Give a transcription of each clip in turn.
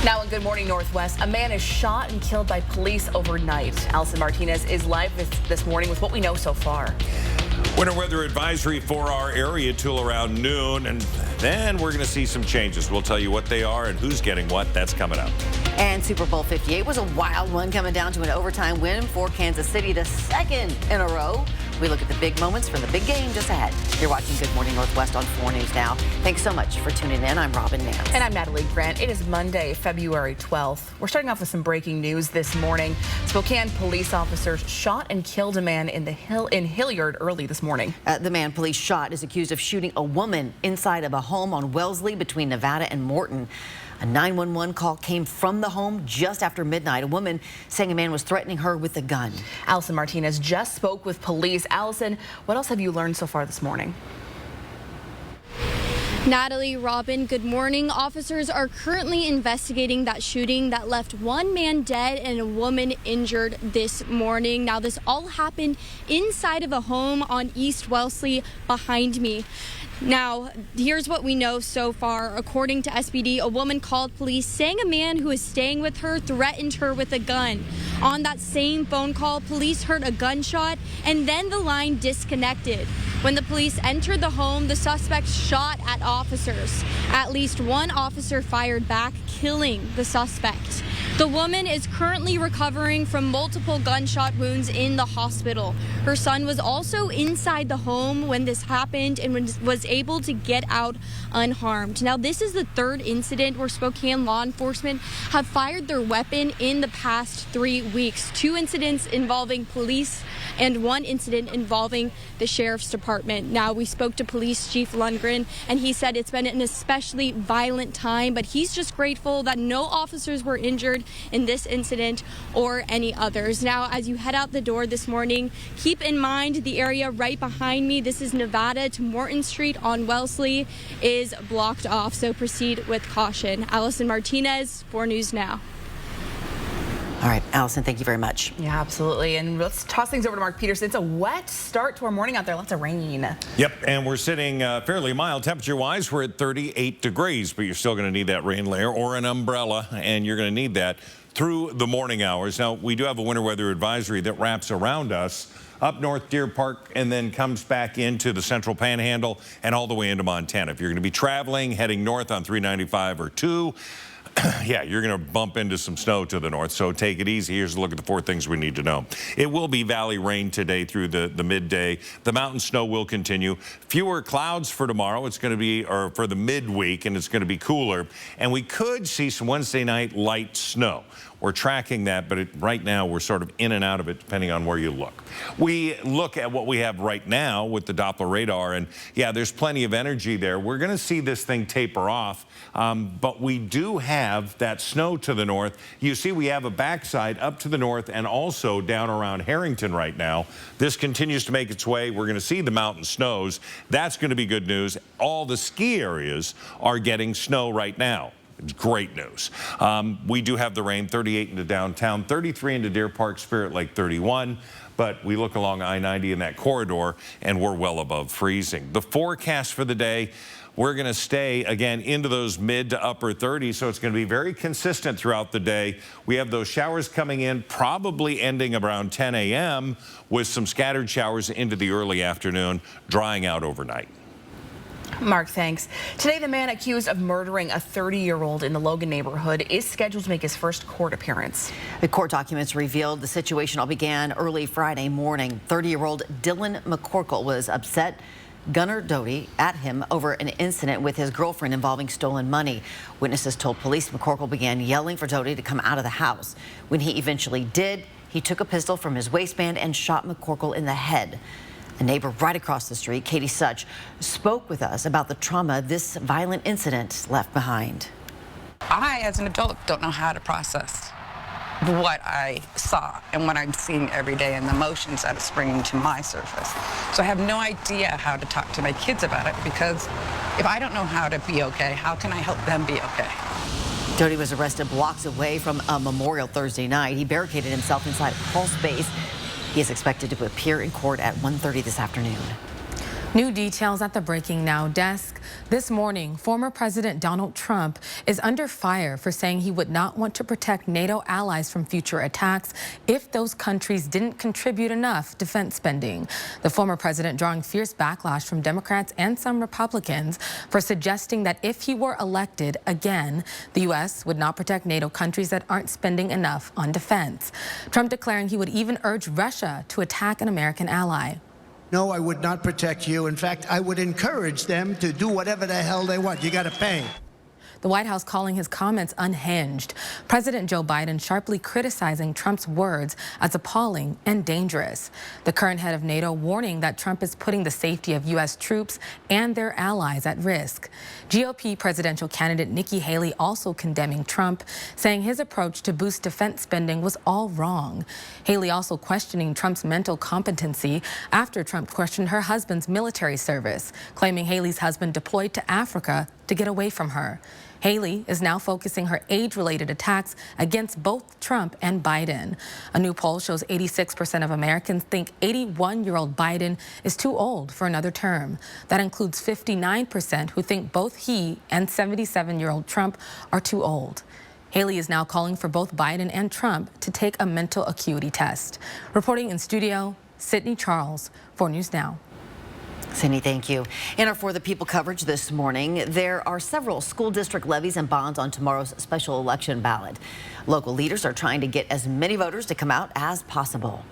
Now in Good Morning Northwest, a man is shot and killed by police overnight. Allison Martinez is live this morning with what we know so far. Winter weather advisory for our area till around noon, and then we're going to see some changes. We'll tell you what they are and who's getting what. That's coming up. And Super Bowl 58 was a wild one, coming down to an overtime win for Kansas City, the second in a row. We look at the big moments from the big game just ahead. You're watching Good Morning Northwest on 4 News Now. Thanks so much for tuning in. I'm Robin Nance. And I'm Natalie Grant. It is Monday, February 12th. We're starting off with some breaking news this morning. Spokane police officers shot and killed a man in Hilliard early this morning. The man police shot is accused of shooting a woman inside of a home on Wellesley between Nevada and Morton. A 911 call came from the home just after midnight. A woman saying a man was threatening her with a gun. Allison Martinez just spoke with police. Allison, what else have you learned so far this morning? Natalie, Robin, good morning. Officers are currently investigating that shooting that left one man dead and a woman injured this morning. Now, this all happened inside of a home on East Wellesley behind me. Now, here's what we know so far. According to SBD, a woman called police saying a man who was staying with her threatened her with a gun. On that same phone call, police heard a gunshot and then the line disconnected. When the police entered the home, the suspect shot at officers. At least one officer fired back, killing the suspect. The woman is currently recovering from multiple gunshot wounds in the hospital. Her son was also inside the home when this happened and was able to get out unharmed. Now, this is the third incident where Spokane law enforcement have fired their weapon in the past 3 weeks. 2 incidents involving police and 1 incident involving the sheriff's department. Now, we spoke to Police Chief Lundgren, and he said it's been an especially violent time, but he's just grateful that no officers were injured in this incident or any others. Now, as you head out the door this morning, keep in mind the area right behind me. This is Nevada to Morton Street on Wellesley is blocked off, so proceed with caution. Allison Martinez, 4 News Now. All right, Allison, thank you very much. Yeah, absolutely. And let's toss things over to Mark Peterson. It's a wet start to our morning out there. Lots of rain. Yep, and we're sitting fairly mild temperature-wise. We're at 38 degrees, but you're still going to need that rain layer or an umbrella, and you're going to need that through the morning hours. Now, we do have a winter weather advisory that wraps around us up north Deer Park and then comes back into the central panhandle and all the way into Montana. If you're going to be traveling, heading north on 395 or 2, yeah, you're going to bump into some snow to the north, so take it easy. Here's a look at the 4 things we need to know. It will be valley rain today through the midday. The mountain snow will continue. Fewer clouds for tomorrow. It's going to be, or for the midweek, and it's going to be cooler. And we could see some Wednesday night light snow. We're tracking that, but right now we're sort of in and out of it depending on where you look. We look at what we have right now with the Doppler radar, and yeah, there's plenty of energy there. We're going to see this thing taper off, but we do have that snow to the north. You see we have a backside up to the north and also down around Harrington right now. This continues to make its way. We're going to see the mountain snows. That's going to be good news. All the ski areas are getting snow right now. It's great news. We do have the rain, 38 into downtown, 33 into Deer Park, Spirit Lake 31. But we look along I-90 in that corridor, and we're well above freezing. The forecast for the day, we're going to stay, again, into those mid to upper 30s, so it's going to be very consistent throughout the day. We have those showers coming in, probably ending around 10 a.m. with some scattered showers into the early afternoon, drying out overnight. Mark, thanks. Today, the man accused of murdering a 30-year-old in the Logan neighborhood is scheduled to make his first court appearance. The court documents revealed the situation all began early Friday morning. 30-year-old Dylan McCorkle was upset Gunnar Doty at him over an incident with his girlfriend involving stolen money. Witnesses told police McCorkle began yelling for Doty to come out of the house. When he eventually did, he took a pistol from his waistband and shot McCorkle in the head. A neighbor right across the street, Katie Such, spoke with us about the trauma this violent incident left behind. I, as an adult, don't know how to process what I saw and what I'm seeing every day and the emotions that are springing to my surface. So I have no idea how to talk to my kids about it, because if I don't know how to be okay, how can I help them be okay? Doty was arrested blocks away from a memorial Thursday night. He barricaded himself inside a crawl space. He is expected to appear in court at 1:30 this afternoon. New details at the Breaking Now desk. This morning, former President Donald Trump is under fire for saying he would not want to protect NATO allies from future attacks if those countries didn't contribute enough defense spending. The former president drawing fierce backlash from Democrats and some Republicans for suggesting that if he were elected again, the U.S. would not protect NATO countries that aren't spending enough on defense. Trump declaring he would even urge Russia to attack an American ally. No, I would not protect you. In fact, I would encourage them to do whatever the hell they want. You got to pay. The White House calling his comments unhinged. President Joe Biden sharply criticizing Trump's words as appalling and dangerous. The current head of NATO warning that Trump is putting the safety of U.S. troops and their allies at risk. GOP presidential candidate Nikki Haley also condemning Trump, saying his approach to boost defense spending was all wrong. Haley also questioning Trump's mental competency after Trump questioned her husband's military service, claiming Haley's husband deployed to Africa to get away from her. Haley is now focusing her age-related attacks against both Trump and Biden. A new poll shows 86% of Americans think 81-year-old Biden is too old for another term. That includes 59% who think both he and 77-year-old Trump are too old. Haley is now calling for both Biden and Trump to take a mental acuity test. Reporting in studio, Sydney Charles, 4 News Now. Cindy, thank you. In our For the People coverage this morning, there are several school district levies and bonds on tomorrow's special election ballot. Local leaders are trying to get as many voters to come out as possible.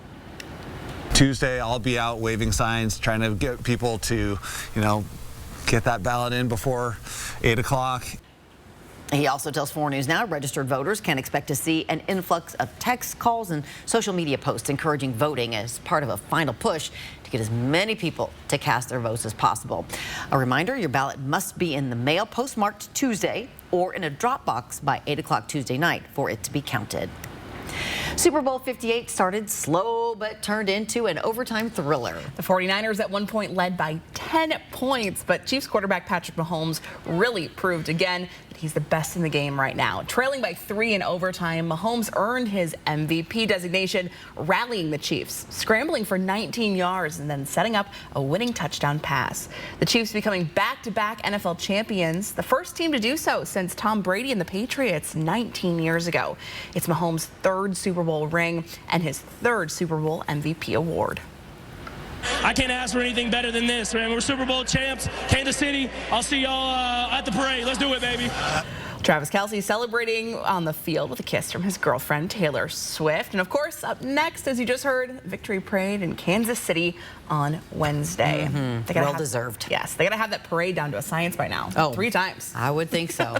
Tuesday, I'll be out waving signs, trying to get people to, get that ballot in before 8 o'clock. He also tells 4 News Now registered voters can expect to see an influx of texts, calls, and social media posts encouraging voting as part of a final push to get as many people to cast their votes as possible. A reminder, your ballot must be in the mail postmarked Tuesday or in a drop box by 8 o'clock Tuesday night for it to be counted. Super Bowl 58 started slow but turned into an overtime thriller. The 49ers at one point led by 10 points, but Chiefs quarterback Patrick Mahomes really proved again that he's the best in the game right now. Trailing by 3 in overtime, Mahomes earned his MVP designation, rallying the Chiefs, scrambling for 19 yards and then setting up a winning touchdown pass. The Chiefs becoming back-to-back NFL champions, the first team to do so since Tom Brady and the Patriots 19 years ago. It's Mahomes' third Super Bowl ring and his third Super Bowl MVP award. I can't ask for anything better than this, man. We're Super Bowl champs, Kansas City. I'll see y'all at the parade. Let's do it, baby. Travis Kelce celebrating on the field with a kiss from his girlfriend, Taylor Swift. And of course, up next, as you just heard, victory parade in Kansas City on Wednesday. Well-deserved. Yes, they got to have that parade down to a science by now. Oh, 3 times. I would think so.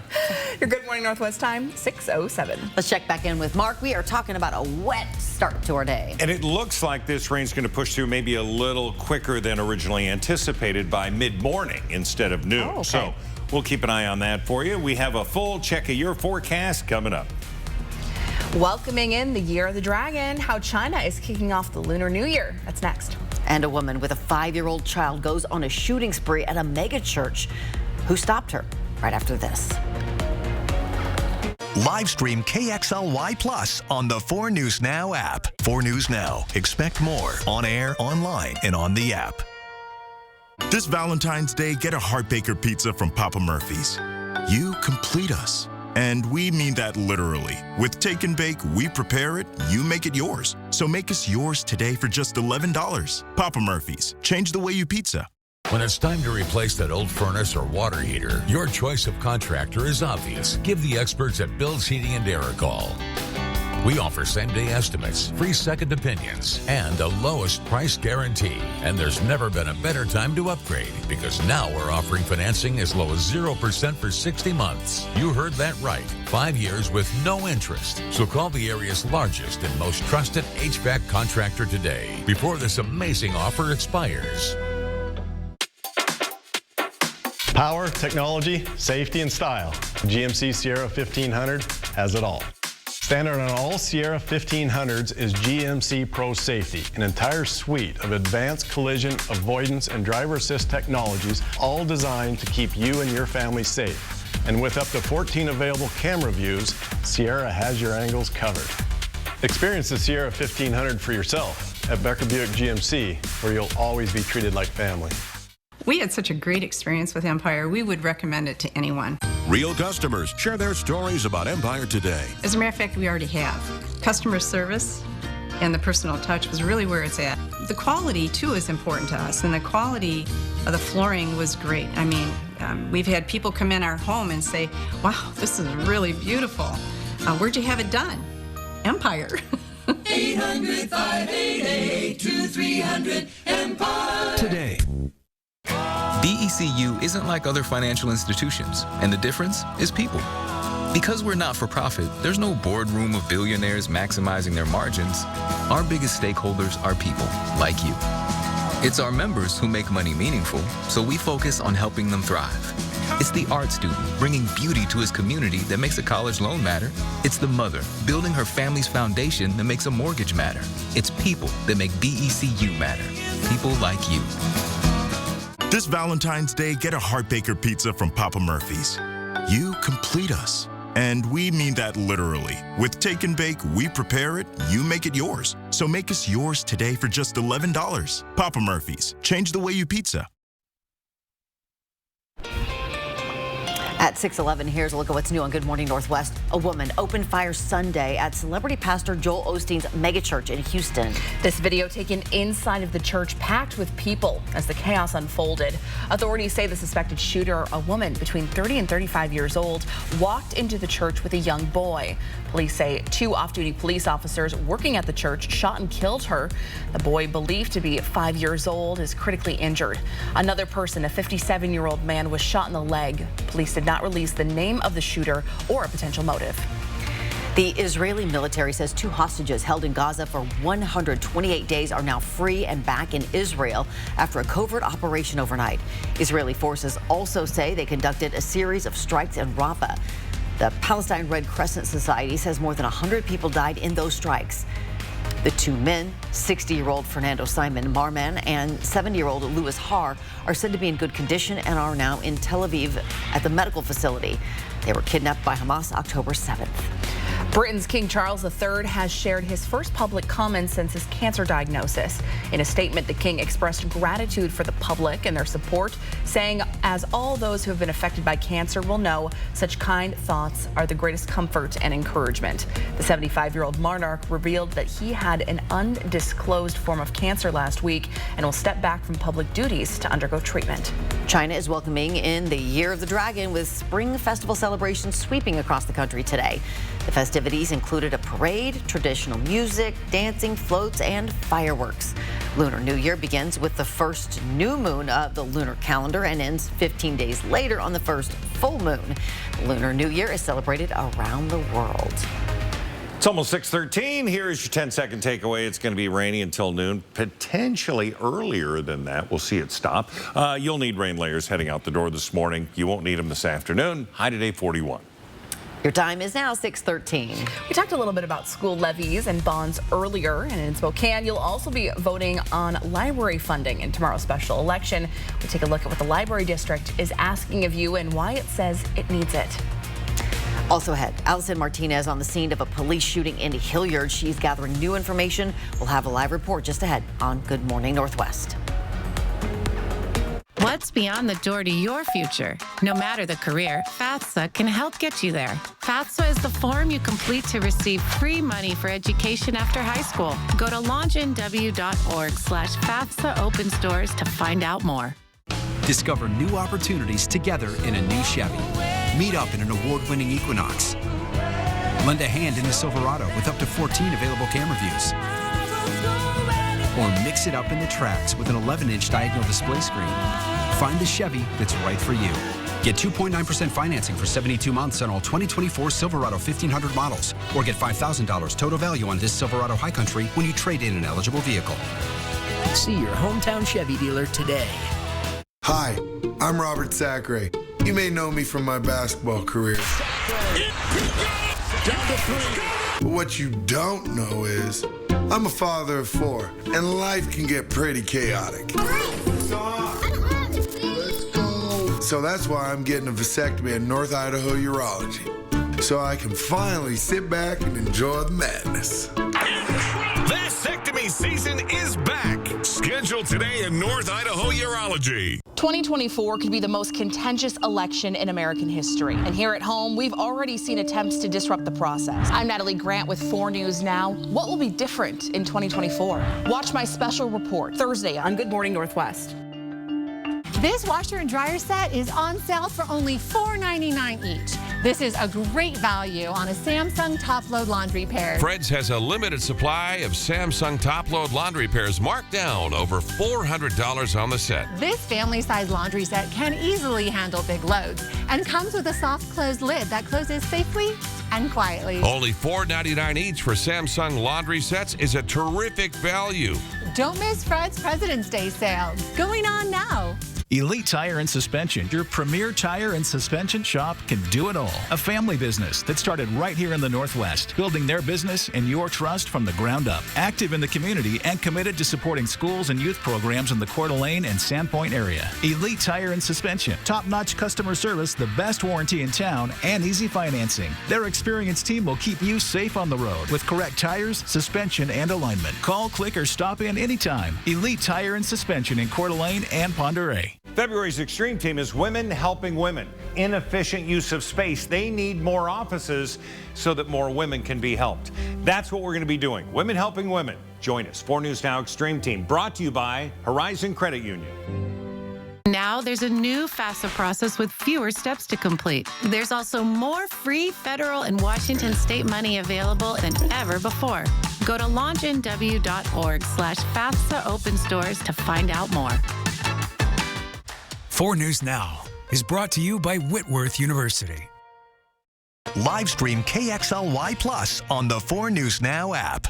Your Good Morning Northwest time, 6:07. Let's check back in with Mark. We are talking about a wet start to our day. And it looks like this rain's going to push through maybe a little quicker than originally anticipated by mid-morning instead of noon. Oh, okay. So we'll keep an eye on that for you. We have a full check of your forecast coming up. Welcoming in the Year of the Dragon, how China is kicking off the Lunar New Year. That's next. And a woman with a 5-year-old child goes on a shooting spree at a mega church. Who stopped her? Right after this. Live stream KXLY Plus on the 4 News Now app. 4 News Now. Expect more on air, online, and on the app. This Valentine's Day, get a Heart Baker pizza from Papa Murphy's. You complete us. And we mean that literally. With Take and Bake, we prepare it, you make it yours. So make us yours today for just $11. Papa Murphy's. Change the way you pizza. When it's time to replace that old furnace or water heater, your choice of contractor is obvious. Give the experts at Bill's Heating and Air a call. We offer same-day estimates, free second opinions, and a lowest price guarantee. And there's never been a better time to upgrade, because now we're offering financing as low as 0% for 60 months. You heard that right. 5 years with no interest. So call the area's largest and most trusted HVAC contractor today, before this amazing offer expires. Power, technology, safety, and style. The GMC Sierra 1500 has it all. Standard on all Sierra 1500s is GMC Pro Safety, an entire suite of advanced collision avoidance and driver assist technologies, all designed to keep you and your family safe. And with up to 14 available camera views, Sierra has your angles covered. Experience the Sierra 1500 for yourself at Becker Buick GMC, where you'll always be treated like family. We had such a great experience with Empire, we would recommend it to anyone. Real customers share their stories about Empire today. As a matter of fact, we already have. Customer service and the personal touch was really where it's at. The quality, too, is important to us, and the quality of the flooring was great. I mean, we've had people come in our home and say, wow, this is really beautiful. Where'd you have it done? Empire. 800-588-2300 Empire. Today. BECU isn't like other financial institutions, and the difference is people. Because we're not for profit, there's no boardroom of billionaires maximizing their margins. Our biggest stakeholders are people like you. It's our members who make money meaningful, so we focus on helping them thrive. It's the art student bringing beauty to his community that makes a college loan matter. It's the mother building her family's foundation that makes a mortgage matter. It's people that make BECU matter. People like you. This Valentine's Day, get a Heart Baker pizza from Papa Murphy's. You complete us. And we mean that literally. With Take and Bake, we prepare it, you make it yours. So make us yours today for just $11. Papa Murphy's, change the way you pizza. At 6:11, here's a look at what's new on Good Morning Northwest. A woman opened fire Sunday at celebrity pastor Joel Osteen's megachurch in Houston. This video taken inside of the church, packed with people as the chaos unfolded. Authorities say the suspected shooter, a woman between 30 and 35 years old, walked into the church with a young boy. Police say 2 off-duty police officers working at the church shot and killed her. The boy, believed to be 5 years old, is critically injured. Another person, a 57-year-old man, was shot in the leg. Police did not release the name of the shooter or a potential motive. The Israeli military says 2 hostages held in Gaza for 128 days are now free and back in Israel after a covert operation overnight. Israeli forces also say they conducted a series of strikes in Rafah. The Palestine Red Crescent Society says more than 100 people died in those strikes. The 2 men, 60-year-old Fernando Simon Marman and 70-year-old Louis Har, are said to be in good condition and are now in Tel Aviv at the medical facility. They were kidnapped by Hamas October 7th. Britain's King Charles III has shared his first public comments since his cancer diagnosis. In a statement, the king expressed gratitude for the public and their support, saying, as all those who have been affected by cancer will know, such kind thoughts are the greatest comfort and encouragement. The 75-year-old monarch revealed that he had an undisclosed form of cancer last week and will step back from public duties to undergo treatment. China is welcoming in the Year of the Dragon with Spring Festival celebrations sweeping across the country today. The festivities included a parade, traditional music, dancing, floats, and fireworks. Lunar New Year begins with the first new moon of the lunar calendar and ends 15 days later on the first full moon. Lunar New Year is celebrated around the world. It's almost 6:13. Here is your 10-second takeaway. It's going to be rainy until noon, potentially earlier than that. We'll see it stop. You'll need rain layers heading out the door this morning. You won't need them this afternoon. High today, 41. Your time is now 6:13. We talked a little bit about school levies and bonds earlier, and in Spokane, you'll also be voting on library funding in tomorrow's special election. We take a look at what the library district is asking of you and why it says it needs it. Also ahead, Allison Martinez on the scene of a police shooting in Hilliard. She's gathering new information. We'll have a live report just ahead on Good Morning Northwest. What's beyond the door to your future? No matter the career, FAFSA can help get you there. FAFSA is the form you complete to receive free money for education after high school. Go to launchnw.org/FAFSA opens doors to find out more. Discover new opportunities together in a new Chevy. Meet up in an award-winning Equinox. Lend a hand in the Silverado with up to 14 available camera views. Or mix it up in the Trax with an 11-inch diagonal display screen. Find the Chevy that's right for you. Get 2.9% financing for 72 months on all 2024 Silverado 1500 models. Or get $5,000 total value on this Silverado High Country when you trade in an eligible vehicle. See your hometown Chevy dealer today. Hi, I'm Robert Sacre. You may know me from my basketball career. But what you don't know is I'm a father of 4, and life can get pretty chaotic. So that's why I'm getting a vasectomy at North Idaho Urology, so I can finally sit back and enjoy the madness. Vasectomy season is back. Scheduled today in North Idaho Urology. 2024 could be the most contentious election in American history. And here at home, we've already seen attempts to disrupt the process. I'm Natalie Grant with 4 News Now. What will be different in 2024? Watch my special report Thursday on Good Morning Northwest. This washer and dryer set is on sale for only $4.99 each. This is a great value on a Samsung top-load laundry pair. Fred's has a limited supply of Samsung top-load laundry pairs marked down over $400 on the set. This family-size laundry set can easily handle big loads and comes with a soft close lid that closes safely and quietly. Only $4.99 each for Samsung laundry sets is a terrific value. Don't miss Fred's President's Day sale. Going on now. Elite Tire and Suspension, your premier tire and suspension shop, can do it all. A family business that started right here in the Northwest, building their business and your trust from the ground up. Active in the community and committed to supporting schools and youth programs in the Coeur d'Alene and Sandpoint area. Elite Tire and Suspension, top-notch customer service, the best warranty in town, and easy financing. Their experienced team will keep you safe on the road with correct tires, suspension, and alignment. Call, click, or stop in anytime. Elite Tire and Suspension in Coeur d'Alene and Pend Oreille. February's Extreme Team is Women Helping Women. Inefficient use of space. They need more offices so that more women can be helped. That's what we're going to be doing. Women Helping Women. Join us. 4 News Now Extreme Team, brought to you by Horizon Credit Union. Now there's a new FAFSA process with fewer steps to complete. There's also more free federal and Washington state money available than ever before. Go to launchnw.org/FAFSA open stores to find out more. 4 News Now is brought to you by Whitworth University. Live stream KXLY Plus on the 4 News Now app.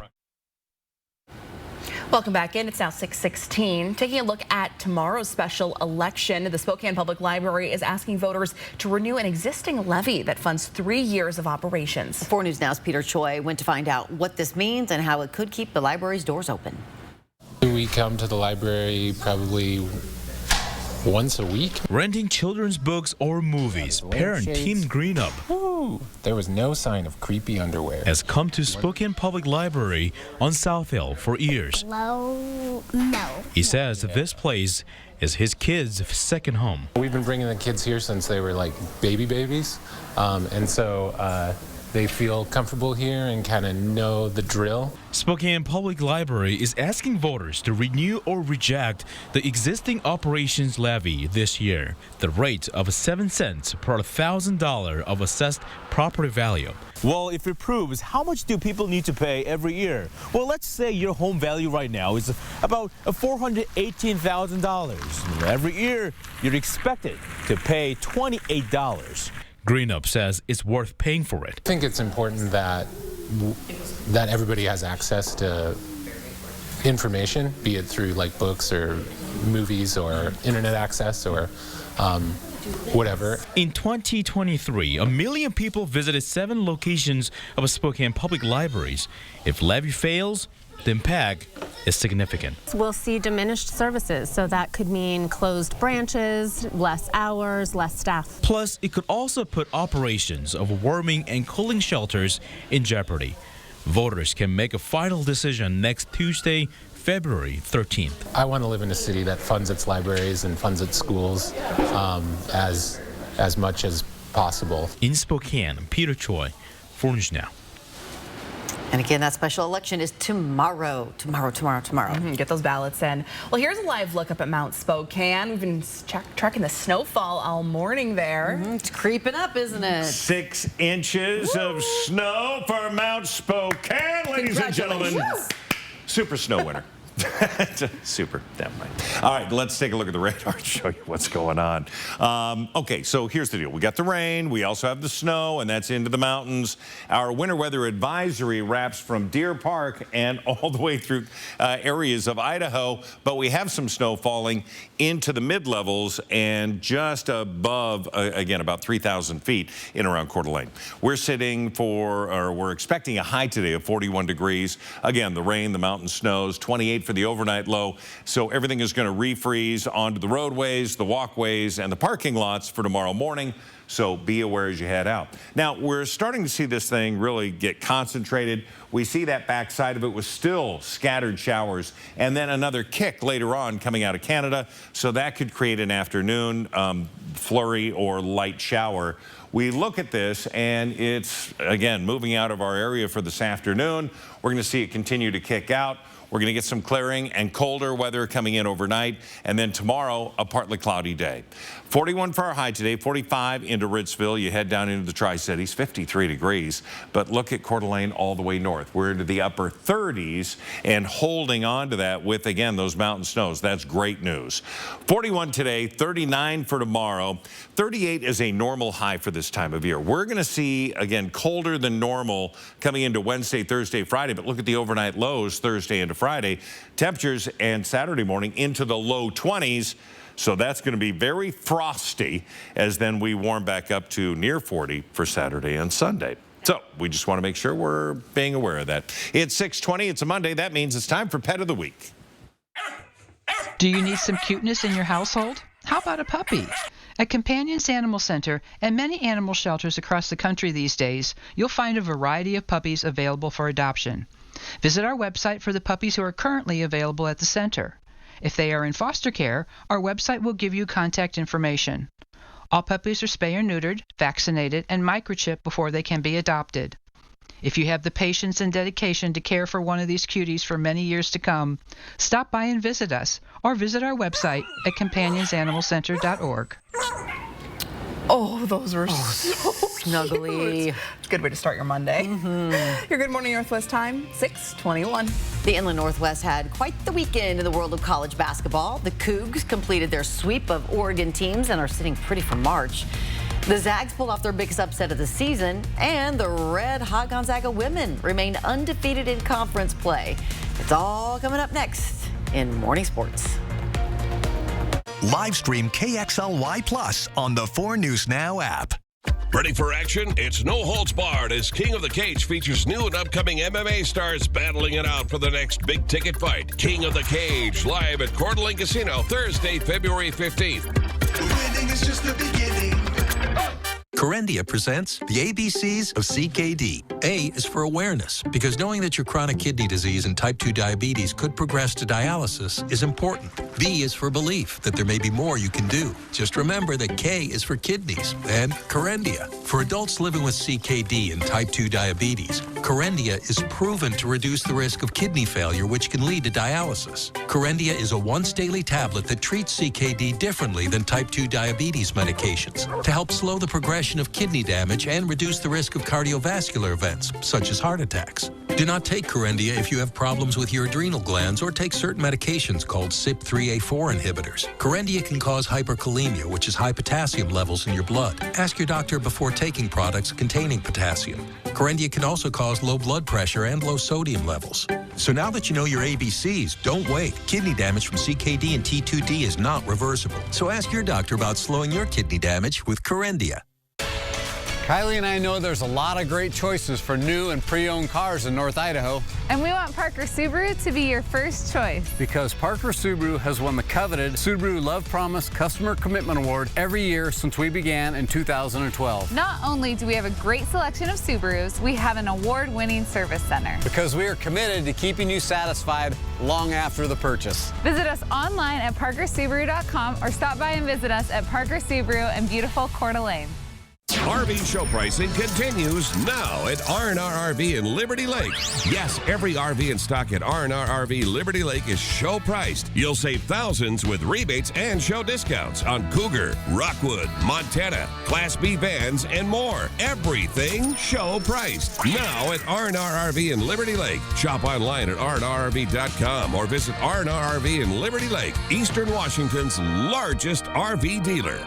Welcome back in. It's now 6:16. Taking a look at tomorrow's special election, the Spokane Public Library is asking voters to renew an existing levy that funds 3 years of operations. 4 News Now's Peter Choi went to find out what this means and how it could keep the library's doors open. We come to the library probably once a week. Renting children's books or movies, parent Team Greenup. There was no sign of creepy underwear. Has come to Spokane Public Library on South Hill for years. Hello? No. He says this place is his kids' second home. We've been bringing the kids here since they were like babies. And so they feel comfortable here and kind of know the drill. Spokane Public Library is asking voters to renew or reject the existing operations levy this year, the rate of 7 cents per $1,000 of assessed property value. Well, if it proves, how much do people need to pay every year? Well, let's say your home value right now is about $418,000. Every year, you're expected to pay $28. Greenup says it's worth paying for it. I think it's important that everybody has access to information, be it through like books or movies or internet access or whatever. In 2023, 1 million people visited 7 locations of Spokane Public Libraries. If levy fails, the impact is significant. We'll see diminished services, so that could mean closed branches, less hours, less staff. Plus, it could also put operations of warming and cooling shelters in jeopardy. Voters can make a final decision next Tuesday, February 13th. I want to live in a city that funds its libraries and funds its schools as much as possible. In Spokane, Peter Choi, 4 News Now. And again, that special election is tomorrow. Get those ballots in. Well, here's a live look up at Mount Spokane. We've been tracking the snowfall all morning there. It's creeping up, isn't it? 6 inches of snow for Mount Spokane, ladies and gentlemen. Super snow winter. Super, damn right. All right, let's take a look at the radar and show you what's going on. Okay, so here's the deal. We got the rain, we also have the snow, and that's into the mountains. Our winter weather advisory wraps from Deer Park and all the way through areas of Idaho, but we have some snow falling into the mid-levels and just above, again, about 3,000 feet in around Coeur d'Alene. We're expecting a high today of 41 degrees. Again, the rain, the mountain snows, 28 for the overnight low. So everything is going to refreeze onto the roadways, the walkways, and the parking lots for tomorrow morning. So be aware as you head out. Now, we're starting to see this thing really get concentrated. We see that backside of it was still scattered showers and then another kick later on coming out of Canada. So that could create an afternoon flurry or light shower. We look at this and it's, again, moving out of our area for this afternoon. We're going to see it continue to kick out. We're going to get some clearing and colder weather coming in overnight. And then tomorrow, a partly cloudy day. 41 for our high today, 45 into Ritzville. You head down into the Tri-Cities, 53 degrees. But look at Coeur d'Alene all the way north. We're into the upper 30s and holding on to that with, again, those mountain snows. That's great news. 41 today, 39 for tomorrow. 38 is a normal high for this time of year. We're going to see, again, colder than normal coming into Wednesday, Thursday, Friday. But look at the overnight lows Thursday into Friday. Temperatures and Saturday morning into the low 20s. So that's going to be very frosty as then we warm back up to near 40 for Saturday and Sunday. So we just want to make sure we're being aware of that. It's 6:20. It's a Monday. That means it's time for Pet of the Week. Do you need some cuteness in your household? How about a puppy? At Companions Animal Center and many animal shelters across the country these days, you'll find a variety of puppies available for adoption. Visit our website for the puppies who are currently available at the center. If they are in foster care, our website will give you contact information. All puppies are spay or neutered, vaccinated, and microchipped before they can be adopted. If you have the patience and dedication to care for one of these cuties for many years to come, stop by and visit us, or visit our website at companionsanimalcenter.org. Oh, those were so snuggly. Cute. It's a good way to start your Monday. Your Good Morning Northwest time, 6:21. The Inland Northwest had quite the weekend in the world of college basketball. The Cougs completed their sweep of Oregon teams and are sitting pretty for March. The Zags pulled off their biggest upset of the season, and the Red Hot Gonzaga women remained undefeated in conference play. It's all coming up next in Morning Sports. Live stream KXLY Plus on the 4 News Now app. Ready for action? It's No Holds Barred as King of the Cage features new and upcoming MMA stars battling it out for the next big ticket fight. King of the Cage, live at Coeur d'Alene Casino, Thursday, February 15th. Winning is just the beginning. Corendia presents the ABCs of CKD. A is for awareness, because knowing that your chronic kidney disease and type 2 diabetes could progress to dialysis is important. B is for belief that there may be more you can do. Just remember that K is for kidneys and Corendia. For adults living with CKD and type 2 diabetes, Corendia is proven to reduce the risk of kidney failure, which can lead to dialysis. Corendia is a once-daily tablet that treats CKD differently than type 2 diabetes medications to help slow the progression of kidney damage and reduce the risk of cardiovascular events, such as heart attacks. Do not take Corendia if you have problems with your adrenal glands or take certain medications called CYP3A4 inhibitors. Corendia can cause hyperkalemia, which is high potassium levels in your blood. Ask your doctor before taking products containing potassium. Corendia can also cause low blood pressure and low sodium levels. So now that you know your ABCs, don't wait. Kidney damage from CKD and T2D is not reversible. So ask your doctor about slowing your kidney damage with Corendia. Kylie and I know there's a lot of great choices for new and pre-owned cars in North Idaho. And we want Parker Subaru to be your first choice. Because Parker Subaru has won the coveted Subaru Love Promise Customer Commitment Award every year since we began in 2012. Not only do we have a great selection of Subarus, we have an award-winning service center. Because we are committed to keeping you satisfied long after the purchase. Visit us online at parkersubaru.com or stop by and visit us at Parker Subaru in beautiful Coeur d'Alene. RV show pricing continues now at R&R RV in Liberty Lake. Yes, every RV in stock at R&R RV Liberty Lake is show priced. You'll save thousands with rebates and show discounts on Cougar, Rockwood, Montana, Class B vans, and more. Everything show priced. Now at R&R RV in Liberty Lake. Shop online at rnrrv.com or visit R&R RV in Liberty Lake, Eastern Washington's largest RV dealer.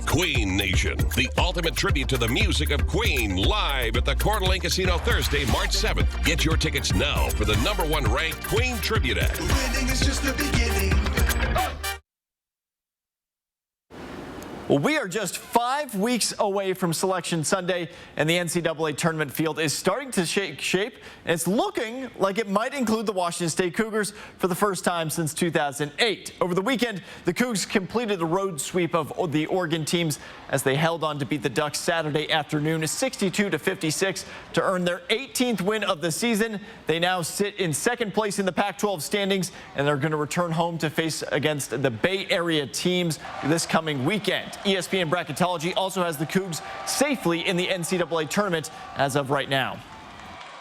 Queen Nation, the ultimate tribute to the music of Queen, live at the Coeur d'Alene Casino Thursday, March 7th. Get your tickets now for the #1 ranked Queen Tribute Act. Winning is just the beginning. Well, we are just 5 weeks away from Selection Sunday, and the NCAA tournament field is starting to take shape, and it's looking like it might include the Washington State Cougars for the first time since 2008. Over the weekend, the Cougs completed the road sweep of the Oregon teams as they held on to beat the Ducks Saturday afternoon 62-56 to earn their 18th win of the season. They now sit in second place in the Pac-12 standings, and they're going to return home to face against the Bay Area teams this coming weekend. ESPN Bracketology also has the Cougs safely in the NCAA tournament as of right now.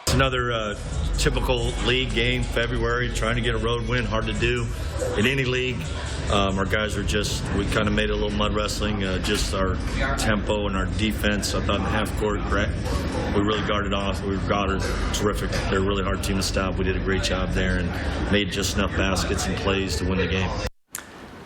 It's another typical league game, February, trying to get a road win, hard to do in any league. Our guys are we kind of made a little mud wrestling, just our tempo and our defense. I thought in the half court, we really guarded off. We guarded terrific. They're a really hard team to stop. We did a great job there and made just enough baskets and plays to win the game.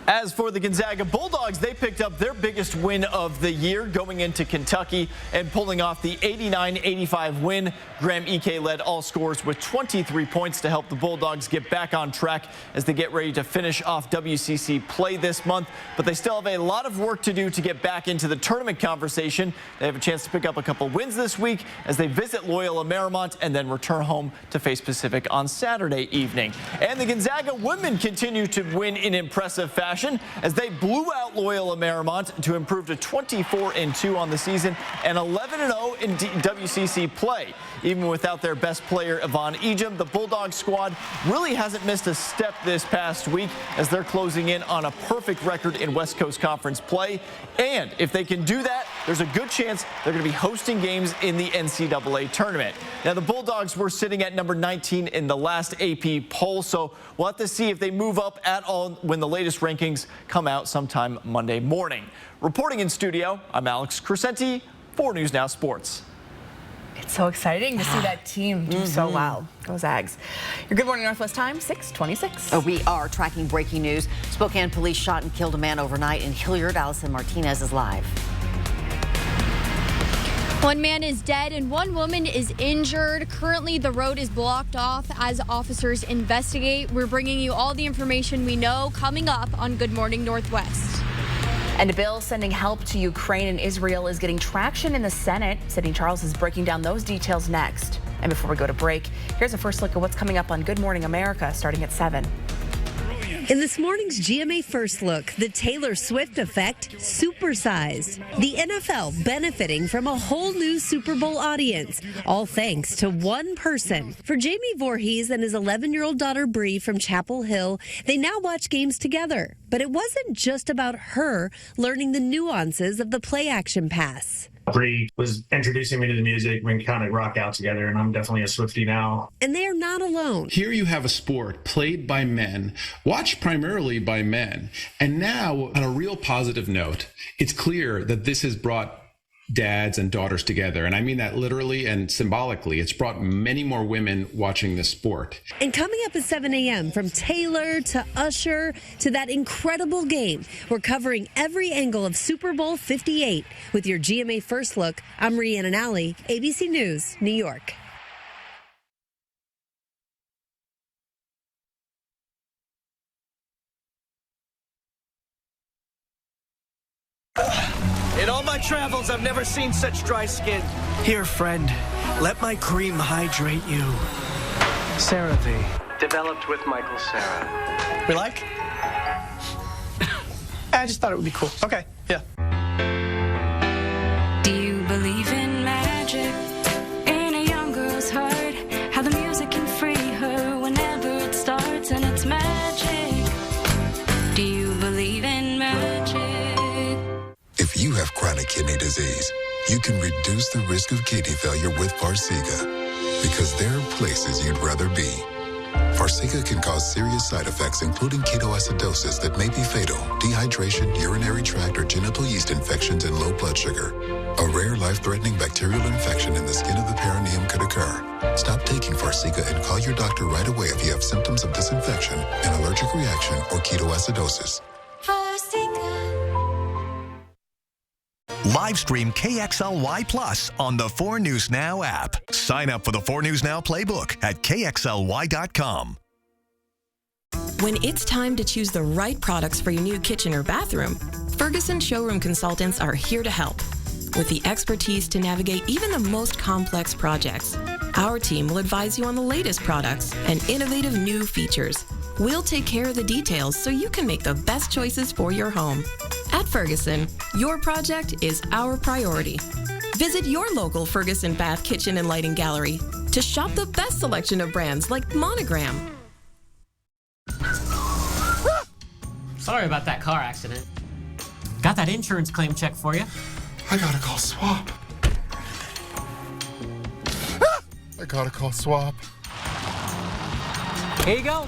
As for the Gonzaga Bulldogs, they picked up their biggest win of the year going into Kentucky and pulling off the 89-85 win. Graham Ike led all scorers with 23 points to help the Bulldogs get back on track as they get ready to finish off WCC play this month. But they still have a lot of work to do to get back into the tournament conversation. They have a chance to pick up a couple wins this week as they visit Loyola Marymount and then return home to face Pacific on Saturday evening. And the Gonzaga women continue to win in impressive fashion as they blew out Loyola Marymount to improve to 24-2 on the season and 11-0 in WCC play. Even without their best player, Yvonne Ejim, the Bulldogs squad really hasn't missed a step this past week as they're closing in on a perfect record in West Coast Conference play. And if they can do that, there's a good chance they're going to be hosting games in the NCAA tournament. Now, the Bulldogs were sitting at number 19 in the last AP poll, so we'll have to see if they move up at all when the latest rankings come out sometime Monday morning. Reporting in studio, I'm Alex Crescenti, 4 News Now Sports. It's so exciting to see that team do so well. Go Zags. Your Good Morning Northwest time, 6:26. We are tracking breaking news. Spokane police shot and killed a man overnight in Hilliard. Allison Martinez is live. One man is dead and one woman is injured. Currently, the road is blocked off as officers investigate. We're bringing you all the information we know coming up on Good Morning Northwest. And a bill sending help to Ukraine and Israel is getting traction in the Senate. Sydney Charles is breaking down those details next. And before we go to break, here's a first look at what's coming up on Good Morning America starting at 7. In this morning's GMA First Look, the Taylor Swift effect supersized. The NFL benefiting from a whole new Super Bowl audience, all thanks to one person. For Jamie Voorhees and his 11-year-old daughter Bree from Chapel Hill, they now watch games together. But it wasn't just about her learning the nuances of the play-action pass. Bree was introducing me to the music. We can kind of rock out together, and I'm definitely a Swiftie now. And they are not alone. Here you have a sport played by men, watched primarily by men. And now, on a real positive note, it's clear that this has brought dads and daughters together. And I mean that literally and symbolically. It's brought many more women watching the sport. And coming up at 7 a.m., from Taylor to Usher to that incredible game, we're covering every angle of Super Bowl 58 with your GMA First Look. I'm Rhiannon Alley, ABC News, New York. In all my travels, I've never seen such dry skin. Here, friend, let my cream hydrate you. CeraVe. Developed with Michael Cera. We like? I just thought it would be cool. Okay, yeah. Do you believe in magic? In a young girl's heart? How the music can free her whenever it starts and it's magic. Do you believe in magic? If you have chronic kidney disease, you can reduce the risk of kidney failure with Farxiga, because there are places you'd rather be. Farxiga can cause serious side effects, including ketoacidosis that may be fatal, dehydration, urinary tract or genital yeast infections, and low blood sugar. A rare life-threatening bacterial infection in the skin of the perineum could occur. Stop taking Farxiga and call your doctor right away if you have symptoms of this infection, an allergic reaction, or ketoacidosis. Live stream KXLY Plus on the 4 News Now app. Sign up for the 4 News Now playbook at KXLY.com. When it's time to choose the right products for your new kitchen or bathroom, Ferguson Showroom Consultants are here to help. With the expertise to navigate even the most complex projects, our team will advise you on the latest products and innovative new features. We'll take care of the details so you can make the best choices for your home. At Ferguson, your project is our priority. Visit your local Ferguson Bath Kitchen and Lighting Gallery to shop the best selection of brands like Monogram. Sorry about that car accident. Got that insurance claim check for you. I gotta call Swap. I gotta call Swap. Here you go.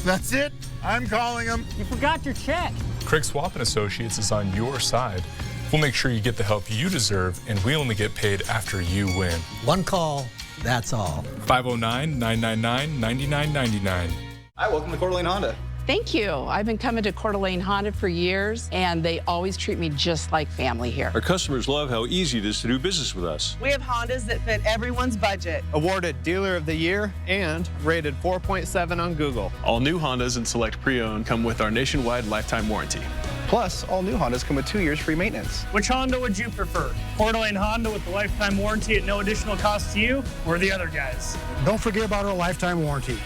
That's it? I'm calling him. You forgot your check. Craig Swap & Associates is on your side. We'll make sure you get the help you deserve, and we only get paid after you win. One call, that's all. 509-999-9999. Hi, welcome to Coeur d'Alene Honda. Thank you. I've been coming to Coeur d'Alene Honda for years, and they always treat me just like family here. Our customers love how easy it is to do business with us. We have Hondas that fit everyone's budget. Awarded Dealer of the Year and rated 4.7 on Google. All new Hondas and select pre-owned come with our nationwide lifetime warranty. Plus, all new Hondas come with 2 years free maintenance. Which Honda would you prefer? Coeur d'Alene Honda with the lifetime warranty at no additional cost to you, or the other guys? Don't forget about our lifetime warranty.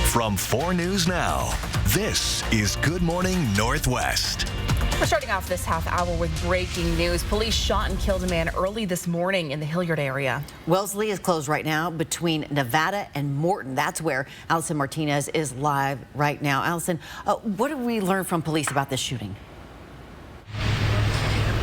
From 4 News Now, this is Good Morning Northwest. We're starting off this half hour with breaking news. Police shot and killed a man early this morning in the Hilliard area. Wellesley is closed right now between Nevada and Morton. That's where Allison Martinez is live right now. Allison, what did we learn from police about this shooting?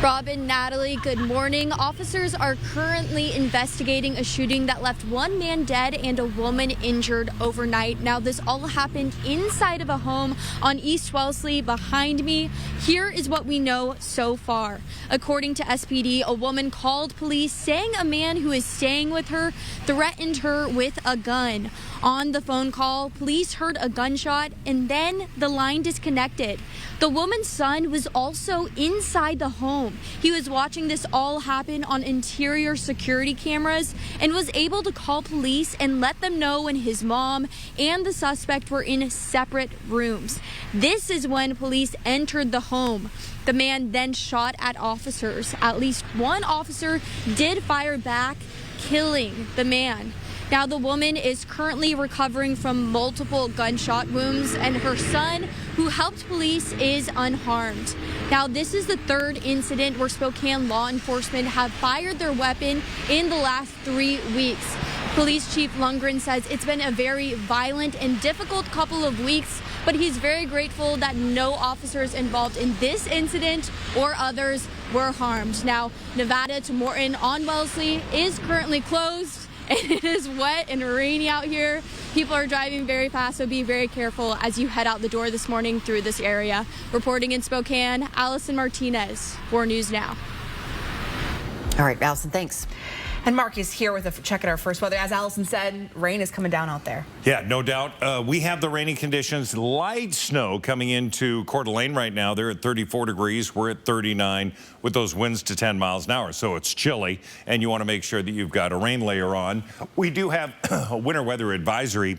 Robin, Natalie, good morning. Officers are currently investigating a shooting that left one man dead and a woman injured overnight. Now, this all happened inside of a home on East Wellesley behind me. Here is what we know so far. According to SPD, a woman called police saying a man who is staying with her threatened her with a gun. On the phone call, police heard a gunshot and then the line disconnected. The woman's son was also inside the home. He was watching this all happen on interior security cameras and was able to call police and let them know when his mom and the suspect were in separate rooms. This is when police entered the home. The man then shot at officers. At least one officer did fire back, killing the man. Now, the woman is currently recovering from multiple gunshot wounds, and her son, who helped police, is unharmed. Now, this is the third incident where Spokane law enforcement have fired their weapon in the last 3 weeks. Police Chief Lundgren says it's been a very violent and difficult couple of weeks, but he's very grateful that no officers involved in this incident or others were harmed. Now, Nevada to Morton on Wellesley is currently closed. And it is wet and rainy out here. People are driving very fast, so be very careful as you head out the door this morning through this area. Reporting in Spokane, Allison Martinez, 4 News Now. All right, Allison, thanks. And Mark is here with a check at our first weather. As Allison said, rain is coming down out there. Yeah, no doubt. We have the rainy conditions. Light snow coming into Coeur d'Alene right now. They're at 34 degrees. We're at 39 with those winds to 10 miles an hour. So it's chilly, and you want to make sure that you've got a rain layer on. We do have a winter weather advisory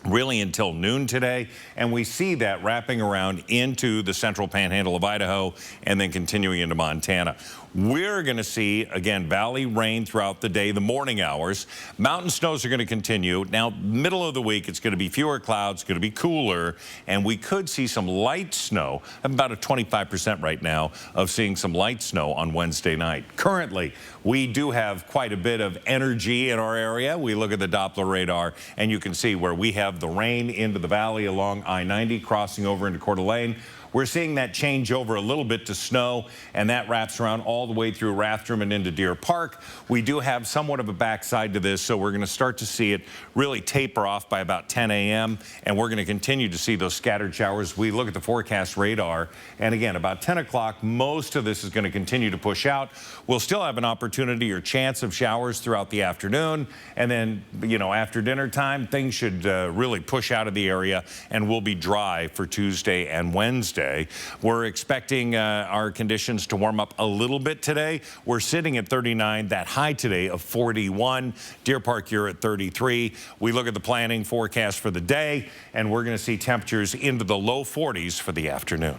really until noon today, and we see that wrapping around into the central panhandle of Idaho and then continuing into Montana. We're going to see, again, valley rain throughout the day, the morning hours. Mountain snows are going to continue. Now, middle of the week, it's going to be fewer clouds, going to be cooler, and we could see some light snow. I'm about at 25% right now of seeing some light snow on Wednesday night. Currently, we do have quite a bit of energy in our area. We look at the Doppler radar, and you can see where we have the rain into the valley along I-90, crossing over into Coeur d'Alene. We're seeing that change over a little bit to snow, and that wraps around all the way through Rathdrum and into Deer Park. We do have somewhat of a backside to this, so we're going to start to see it really taper off by about 10 a.m., and we're going to continue to see those scattered showers. We look at the forecast radar, and again, about 10 o'clock, most of this is going to continue to push out. We'll still have an opportunity or chance of showers throughout the afternoon, and then, you know, after dinner time, things should really push out of the area, and we'll be dry for Tuesday and Wednesday. Day. We're expecting our conditions to warm up a little bit today. We're sitting at 39, that high today of 41. Deer Park, you're at 33. We look at the planning forecast for the day, and we're going to see temperatures into the low 40s for the afternoon.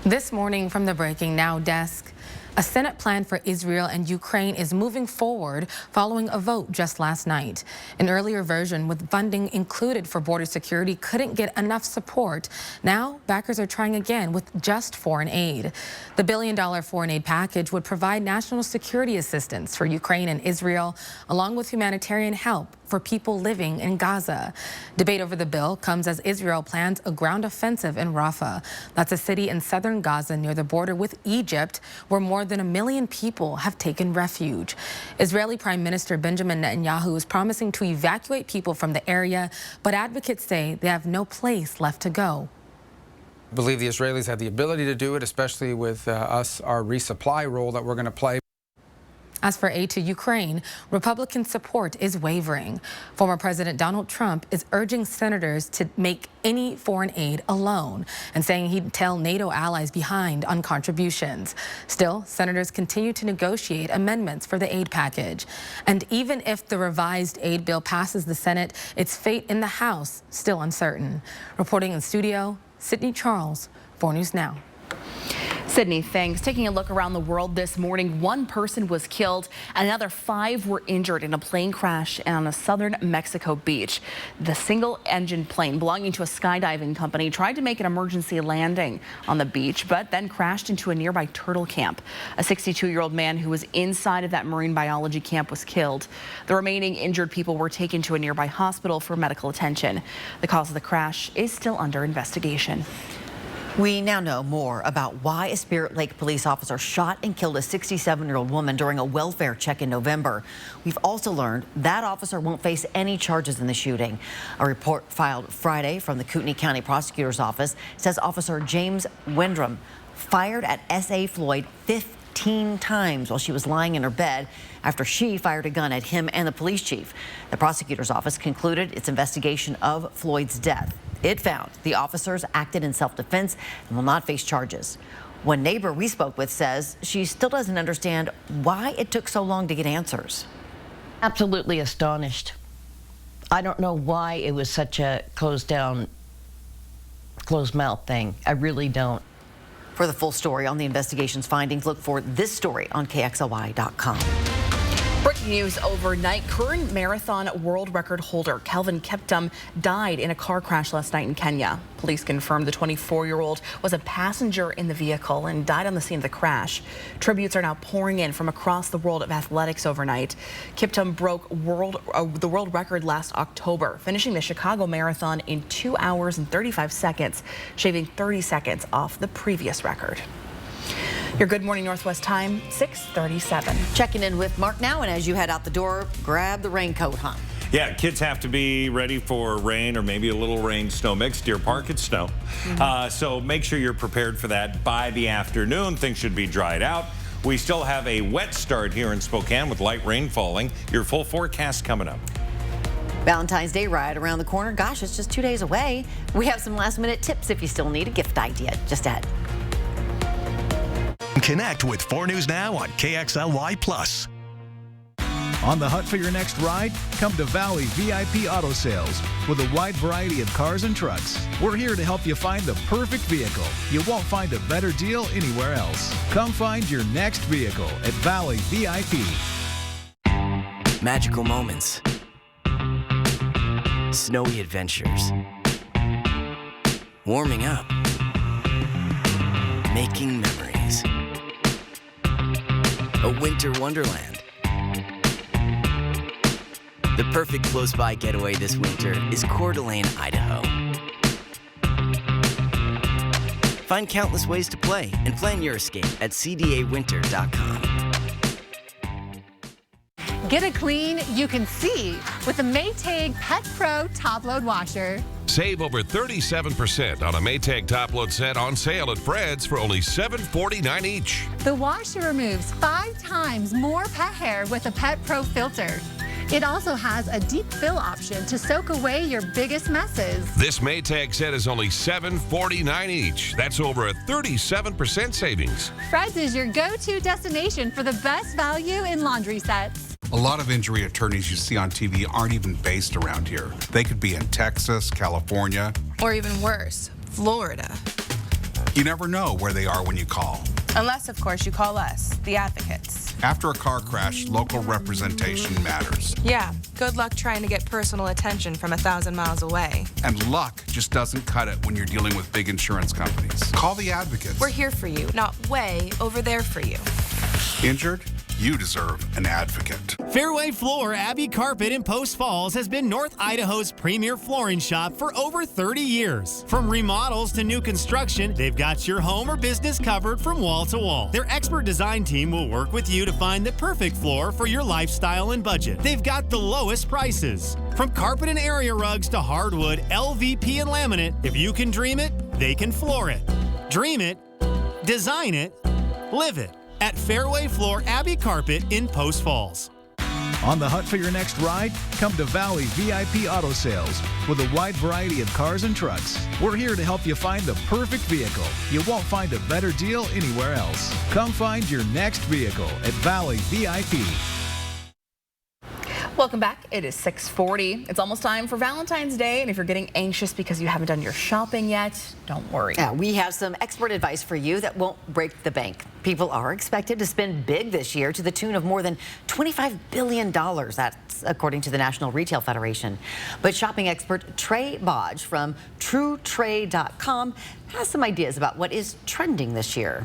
This morning from the Breaking Now desk, a Senate plan for Israel and Ukraine is moving forward following a vote just last night. An earlier version with funding included for border security couldn't get enough support. Now, backers are trying again with just foreign aid. The billion-dollar foreign aid package would provide national security assistance for Ukraine and Israel, along with humanitarian help for people living in Gaza. Debate over the bill comes as Israel plans a ground offensive in Rafah. That's a city in southern Gaza near the border with Egypt, where more than 1 million people have taken refuge. Israeli Prime Minister Benjamin Netanyahu is promising to evacuate people from the area, but advocates say they have no place left to go. I believe the Israelis have the ability to do it, especially with our resupply role that we're going to play. As for aid to Ukraine, Republican support is wavering. Former President Donald Trump is urging senators to make any foreign aid alone and saying he'd tell NATO allies behind on contributions. Still, senators continue to negotiate amendments for the aid package. And even if the revised aid bill passes the Senate, its fate in the House still uncertain. Reporting in studio, Sydney Charles, 4 News Now. Sydney, thanks. Taking a look around the world this morning, 1 person was killed and another 5 were injured in a plane crash on a southern Mexico beach. The single-engine plane belonging to a skydiving company tried to make an emergency landing on the beach, but then crashed into a nearby turtle camp. A 62-year-old man who was inside of that marine biology camp was killed. The remaining injured people were taken to a nearby hospital for medical attention. The cause of the crash is still under investigation. We now know more about why a Spirit Lake police officer shot and killed a 67-year-old woman during a welfare check in November. We've also learned that officer won't face any charges in the shooting. A report filed Friday from the Kootenai County Prosecutor's Office says Officer James Wendrum fired at S.A. Floyd 15 times while she was lying in her bed after she fired a gun at him and the police chief. The prosecutor's office concluded its investigation of Floyd's death. It found the officers acted in self-defense and will not face charges. One neighbor we spoke with says she still doesn't understand why it took so long to get answers. Absolutely astonished. I don't know why it was such a closed mouth thing. I really don't. For the full story on the investigation's findings, look for this story on KXLY.com. Breaking news overnight, current marathon world record holder Kelvin Kiptum died in a car crash last night in Kenya. Police confirmed the 24-year-old was a passenger in the vehicle and died on the scene of the crash. Tributes are now pouring in from across the world of athletics overnight. Kiptum broke the world record last October, finishing the Chicago Marathon in 2 hours and 35 seconds, shaving 30 seconds off the previous record. Your Good Morning Northwest time, 6:37. Checking in with Mark now, and as you head out the door, grab the raincoat, huh? Yeah, kids have to be ready for rain or maybe a little rain snow mix. Deer Park, it's snow. So make sure you're prepared for that by the afternoon. Things should be dried out. We still have a wet start here in Spokane with light rain falling. Your full forecast coming up. Valentine's Day right around the corner. Gosh, it's just 2 days away. We have some last-minute tips if you still need a gift idea. Just ahead. Connect with 4 News Now on KXLY+. On the hunt for your next ride? Come to Valley VIP Auto Sales with a wide variety of cars and trucks. We're here to help you find the perfect vehicle. You won't find a better deal anywhere else. Come find your next vehicle at Valley VIP. Magical moments. Snowy adventures. Warming up. Making memories. A winter wonderland. The perfect close-by getaway this winter is Coeur d'Alene, Idaho. Find countless ways to play and plan your escape at cdawinter.com. Get it clean you can see with the Maytag Pet Pro Top Load Washer. Save over 37% on a Maytag top load set on sale at Fred's for only $7.49 each. The washer removes 5 times more pet hair with a Pet Pro filter. It also has a deep fill option to soak away your biggest messes. This Maytag set is only $7.49 each. That's over a 37% savings. Fred's is your go-to destination for the best value in laundry sets. A lot of injury attorneys you see on TV aren't even based around here. They could be in Texas, California, or even worse, Florida. You never know where they are when you call. Unless, of course, you call us, the advocates. After a car crash, local representation matters. Yeah, good luck trying to get personal attention from 1,000 miles away. And luck just doesn't cut it when you're dealing with big insurance companies. Call the advocates. We're here for you, not way over there for you. Injured? You deserve an advocate. Fairway Floor Abbey Carpet in Post Falls has been North Idaho's premier flooring shop for over 30 years. From remodels to new construction, they've got your home or business covered from wall to wall. Their expert design team will work with you to find the perfect floor for your lifestyle and budget. They've got the lowest prices. From carpet and area rugs to hardwood, LVP and laminate, if you can dream it, they can floor it. Dream it, design it, live it. At Fairway Floor Abbey Carpet in Post Falls. On the hunt for your next ride? Come to Valley VIP Auto Sales with a wide variety of cars and trucks. We're here to help you find the perfect vehicle. You won't find a better deal anywhere else. Come find your next vehicle at Valley VIP. Welcome back. It is 6:40. It's almost time for Valentine's Day, and if you're getting anxious because you haven't done your shopping yet, don't worry. Yeah, we have some expert advice for you that won't break the bank. People are expected to spend big this year to the tune of more than $25 billion. That's according to the National Retail Federation. But shopping expert Trey Bodge from TrueTrade.com has some ideas about what is trending this year.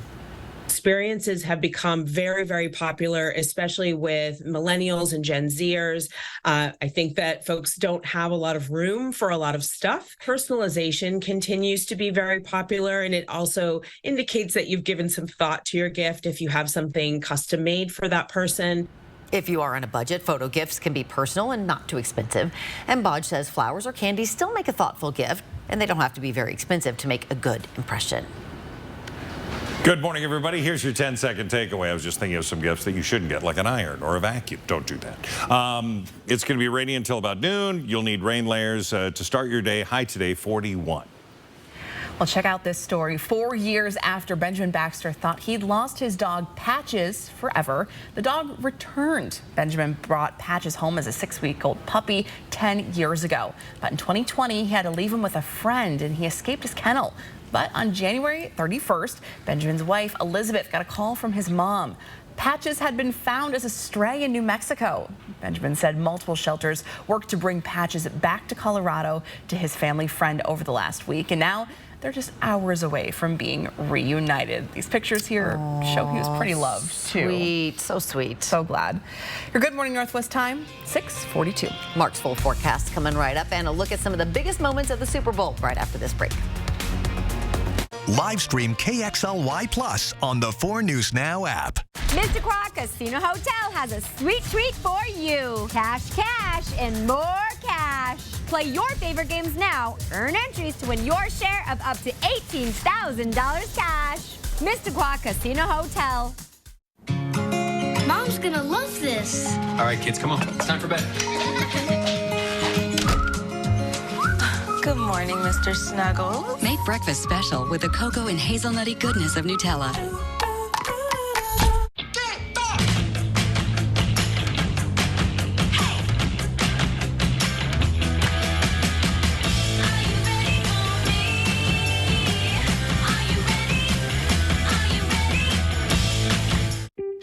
Experiences have become very, very popular, especially with millennials and Gen Zers. I think that folks don't have a lot of room for a lot of stuff. Personalization continues to be very popular, and it also indicates that you've given some thought to your gift if you have something custom made for that person. If you are on a budget, photo gifts can be personal and not too expensive. And Bodge says flowers or candy still make a thoughtful gift, and they don't have to be very expensive to make a good impression. Good morning, everybody. Here's your 10-second takeaway. I was just thinking of some gifts that you shouldn't get, like an iron or a vacuum. Don't do that. It's going to be rainy until about noon. You'll need rain layers to start your day. High today, 41. Well, check out this story. 4 years after Benjamin Baxter thought he'd lost his dog Patches forever, the dog returned. Benjamin brought Patches home as a 6-week-old puppy 10 years ago. But in 2020, he had to leave him with a friend, and he escaped his kennel. But on January 31st, Benjamin's wife, Elizabeth, got a call from his mom. Patches had been found as a stray in New Mexico. Benjamin said multiple shelters worked to bring Patches back to Colorado to his family friend over the last week. And now they're just hours away from being reunited. These pictures here show he was pretty loved, too. Sweet, so sweet. So glad. Your Good Morning Northwest time, 6:42. Mark's full forecast coming right up, and a look at some of the biggest moments of the Super Bowl right after this break. Live stream KXLY Plus on the 4 News Now app. Mr. Quack Casino Hotel has a sweet treat for you. Cash, cash, and more cash. Play your favorite games now. Earn entries to win your share of up to $18,000 cash. Mr. Quack Casino Hotel. Mom's gonna love this. All right, kids, come on. It's time for bed. Good morning, Mr. Snuggles. Make breakfast special with the cocoa and hazelnutty goodness of Nutella.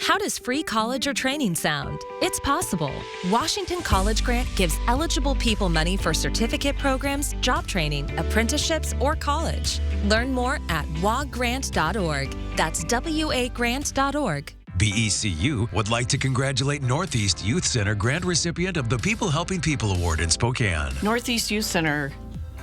How does free college or training sound? It's possible. Washington College Grant gives eligible people money for certificate programs, job training, apprenticeships, or college. Learn more at wagrant.org. That's wagrant.org. BECU would like to congratulate Northeast Youth Center grant recipient of the People Helping People Award in Spokane. Northeast Youth Center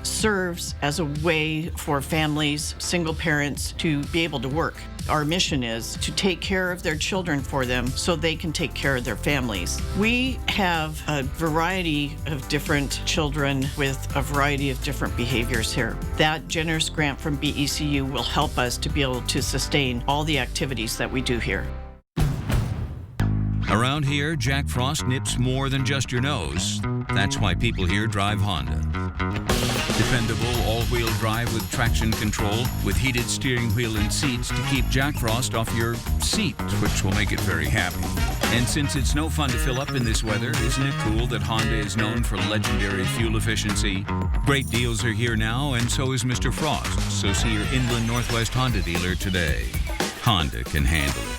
serves as a way for families, single parents, to be able to work. Our mission is to take care of their children for them so they can take care of their families. We have a variety of different children with a variety of different behaviors here. That generous grant from BECU will help us to be able to sustain all the activities that we do here. Around here, Jack Frost nips more than just your nose. That's why people here drive Honda. Dependable all-wheel drive with traction control, with heated steering wheel and seats to keep Jack Frost off your seat, which will make it very happy. And since it's no fun to fill up in this weather, isn't it cool that Honda is known for legendary fuel efficiency? Great deals are here now, and so is Mr. Frost. So see your Inland Northwest Honda dealer today. Honda can handle it.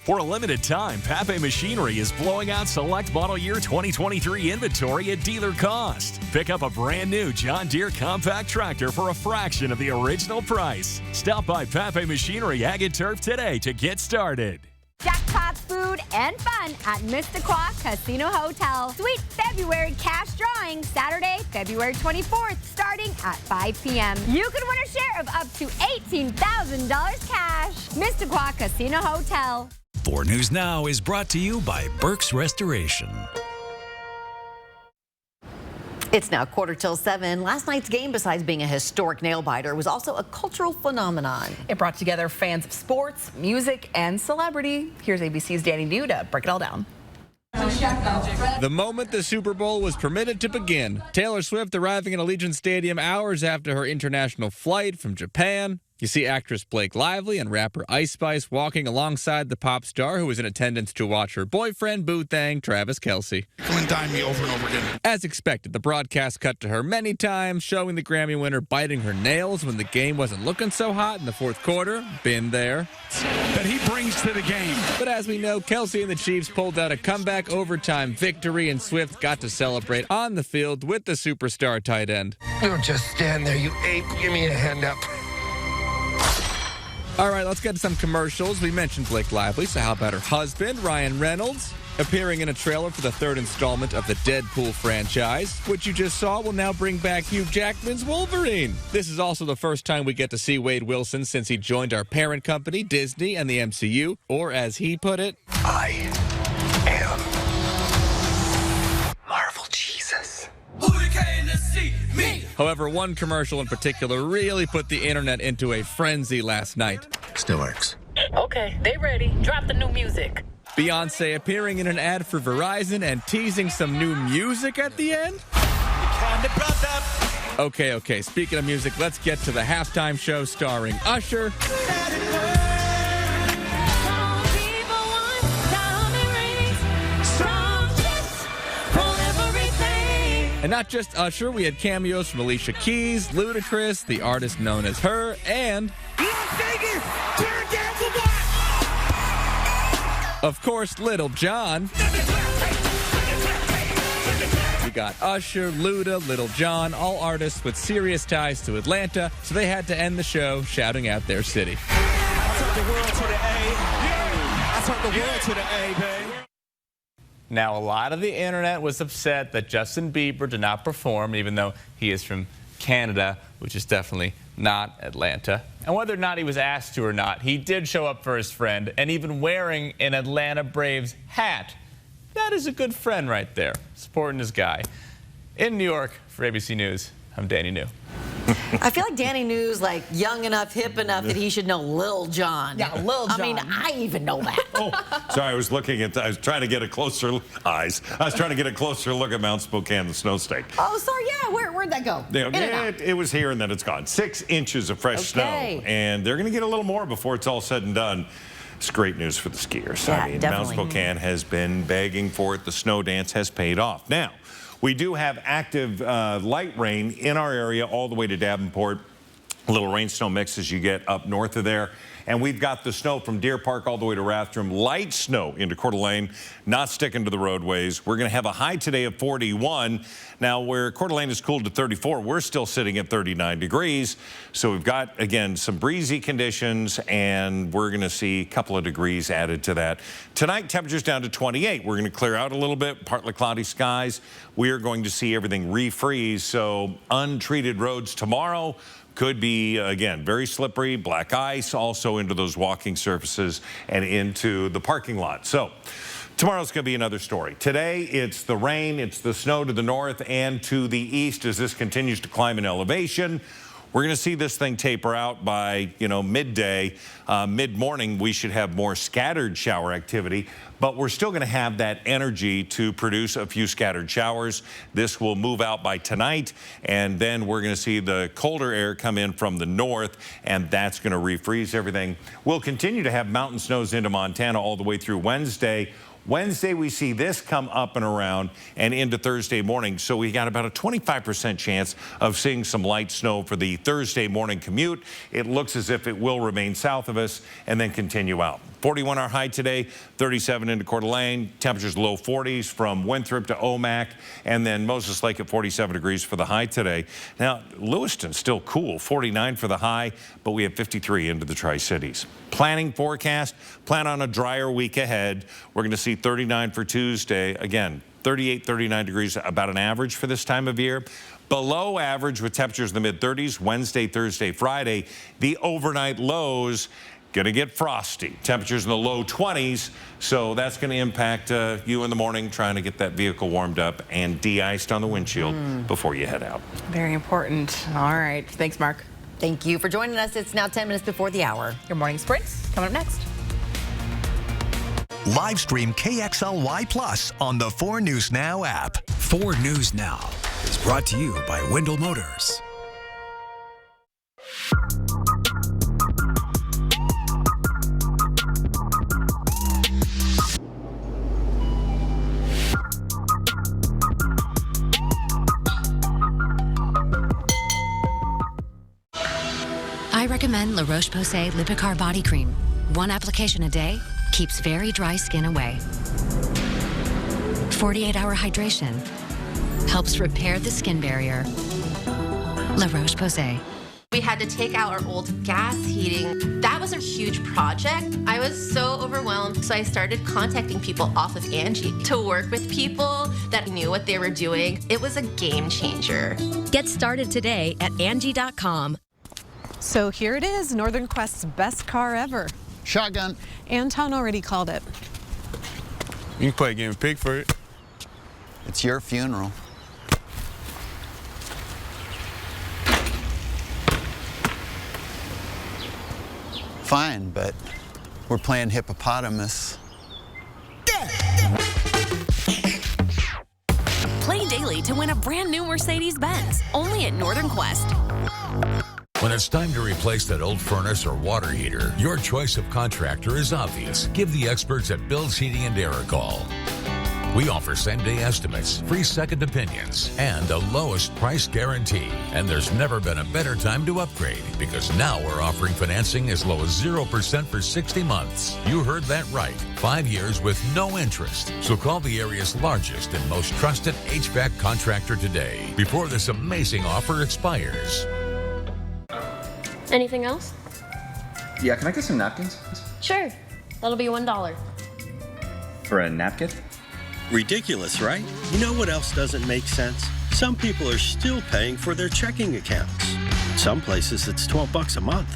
For a limited time, Pape Machinery is blowing out select model year 2023 inventory at dealer cost. Pick up a brand new John Deere compact tractor for a fraction of the original price. Stop by Pape Machinery Ag and Turf today to get started. Jackpots, food, and fun at Mississauga Casino Hotel. Sweet February cash drawing Saturday, February 24th, starting at 5 p.m. You could win a share of up to $18,000 cash. Mississauga Casino Hotel. 4 News Now is brought to you by Burke's Restoration. It's now 7:15. Last night's game, besides being a historic nail-biter, was also a cultural phenomenon. It brought together fans of sports, music, and celebrity. Here's ABC's Danny New to break it all down. The moment the Super Bowl was permitted to begin, Taylor Swift arriving at Allegiant Stadium hours after her international flight from Japan. You see actress Blake Lively and rapper Ice Spice walking alongside the pop star who was in attendance to watch her boyfriend, boo thang, Travis Kelce. Come and dine me over and over again. As expected, the broadcast cut to her many times, showing the Grammy winner biting her nails when the game wasn't looking so hot in the fourth quarter. Been there. That he brings to the game. But as we know, Kelce and the Chiefs pulled out a comeback overtime victory, and Swift got to celebrate on the field with the superstar tight end. You don't just stand there, you ape. Give me a hand up. All right, let's get to some commercials. We mentioned Blake Lively, so how about her husband, Ryan Reynolds, appearing in a trailer for the third installment of the Deadpool franchise. What you just saw will now bring back Hugh Jackman's Wolverine. This is also the first time we get to see Wade Wilson since he joined our parent company, Disney, and the MCU, or as he put it, I am Marvel Jesus. Who came to see me? However, one commercial in particular really put the internet into a frenzy last night. Still works. Okay, they ready. Drop the new music. Beyonce appearing in an ad for Verizon and teasing some new music at the end? Okay. Speaking of music, let's get to the halftime show starring Usher. And not just Usher, we had cameos from Alicia Keys, Ludacris, the artist known as Her, and of course, Little John. We got Usher, Luda, Little John, all artists with serious ties to Atlanta, so they had to end the show shouting out their city. I took the world to the A. I took the world to the A, babe. Now, a lot of the internet was upset that Justin Bieber did not perform, even though he is from Canada, which is definitely not Atlanta. And whether or not he was asked to or not, he did show up for his friend, and even wearing an Atlanta Braves hat. That is a good friend right there, supporting his guy. In New York, for ABC News, I'm Danny New. I feel like Danny New's like young enough, hip enough that he should know Lil Jon. Yeah, Lil Jon. I mean, I even know that. Sorry, I was trying to get a closer look at Mount Spokane, the snow state. Oh, sorry, yeah, where'd that go? It was here and then it's gone. 6 inches of fresh snow, and they're going to get a little more before it's all said and done. It's great news for the skiers. Yeah, I mean, definitely. Mount Spokane has been begging for it. The snow dance has paid off. Now, we do have active light rain in our area all the way to Davenport. A little rain snow mix as you get up north of there. And we've got the snow from Deer Park all the way to Rathdrum. Light snow into Coeur d'Alene, not sticking to the roadways. We're going to have a high today of 41. Now, where Coeur d'Alene is cooled to 34, we're still sitting at 39 degrees. So we've got, again, some breezy conditions, and we're going to see a couple of degrees added to that. Tonight, temperatures down to 28. We're going to clear out a little bit, partly cloudy skies. We are going to see everything refreeze, so untreated roads tomorrow. Could be, again, very slippery, black ice, also into those walking surfaces and into the parking lot. So tomorrow's going to be another story. Today, it's the rain, it's the snow to the north and to the east as this continues to climb in elevation. We're going to see this thing taper out by, midday, mid-morning. We should have more scattered shower activity, but we're still going to have that energy to produce a few scattered showers. This will move out by tonight, and then we're going to see the colder air come in from the north, and that's going to refreeze everything. We'll continue to have mountain snows into Montana all the way through Wednesday. Wednesday, we see this come up and around and into Thursday morning. So we got about a 25% chance of seeing some light snow for the Thursday morning commute. It looks as if it will remain south of us and then continue out. 41 our high today, 37 into Coeur d'Alene. Temperatures low 40s from Winthrop to Omak, and then Moses Lake at 47 degrees for the high today. Now, Lewiston still cool, 49 for the high, but we have 53 into the Tri-Cities. Planning forecast, plan on a drier week ahead. We're going to see 39 for Tuesday. Again, 38, 39 degrees, about an average for this time of year. Below average with temperatures in the mid-30s Wednesday, Thursday, Friday. The overnight lows going to get frosty. Temperatures in the low 20s, so that's going to impact you in the morning trying to get that vehicle warmed up and de-iced on the windshield before you head out. Very important. All right. Thanks, Mark. Thank you for joining us. It's now 10 minutes before the hour. Your morning sprints coming up next. Live stream KXLY Plus on the 4 News Now app. 4 News Now is brought to you by Wendell Motors. I recommend La Roche-Posay Lipicar Body Cream. 1 application a day keeps very dry skin away. 48-hour hydration helps repair the skin barrier. La Roche-Posay. We had to take out our old gas heating. That was a huge project. I was so overwhelmed, so I started contacting people off of Angie to work with people that knew what they were doing. It was a game changer. Get started today at Angie.com. So here it is, Northern Quest's best car ever. Shotgun. Anton already called it. You can play a game of pig for it. It's your funeral. Fine, but we're playing hippopotamus. Play daily to win a brand new Mercedes-Benz, only at Northern Quest. When it's time to replace that old furnace or water heater, your choice of contractor is obvious. Give the experts at Bill's Heating and Air a call. We offer same-day estimates, free second opinions, and the lowest price guarantee. And there's never been a better time to upgrade, because now we're offering financing as low as 0% for 60 months. You heard that right. 5 years with no interest. So call the area's largest and most trusted HVAC contractor today, before this amazing offer expires. Anything else? Yeah, can I get some napkins? Sure. That'll be $1. For a napkin? Ridiculous, right? You know what else doesn't make sense? Some people are still paying for their checking accounts. In some places, it's $12 a month.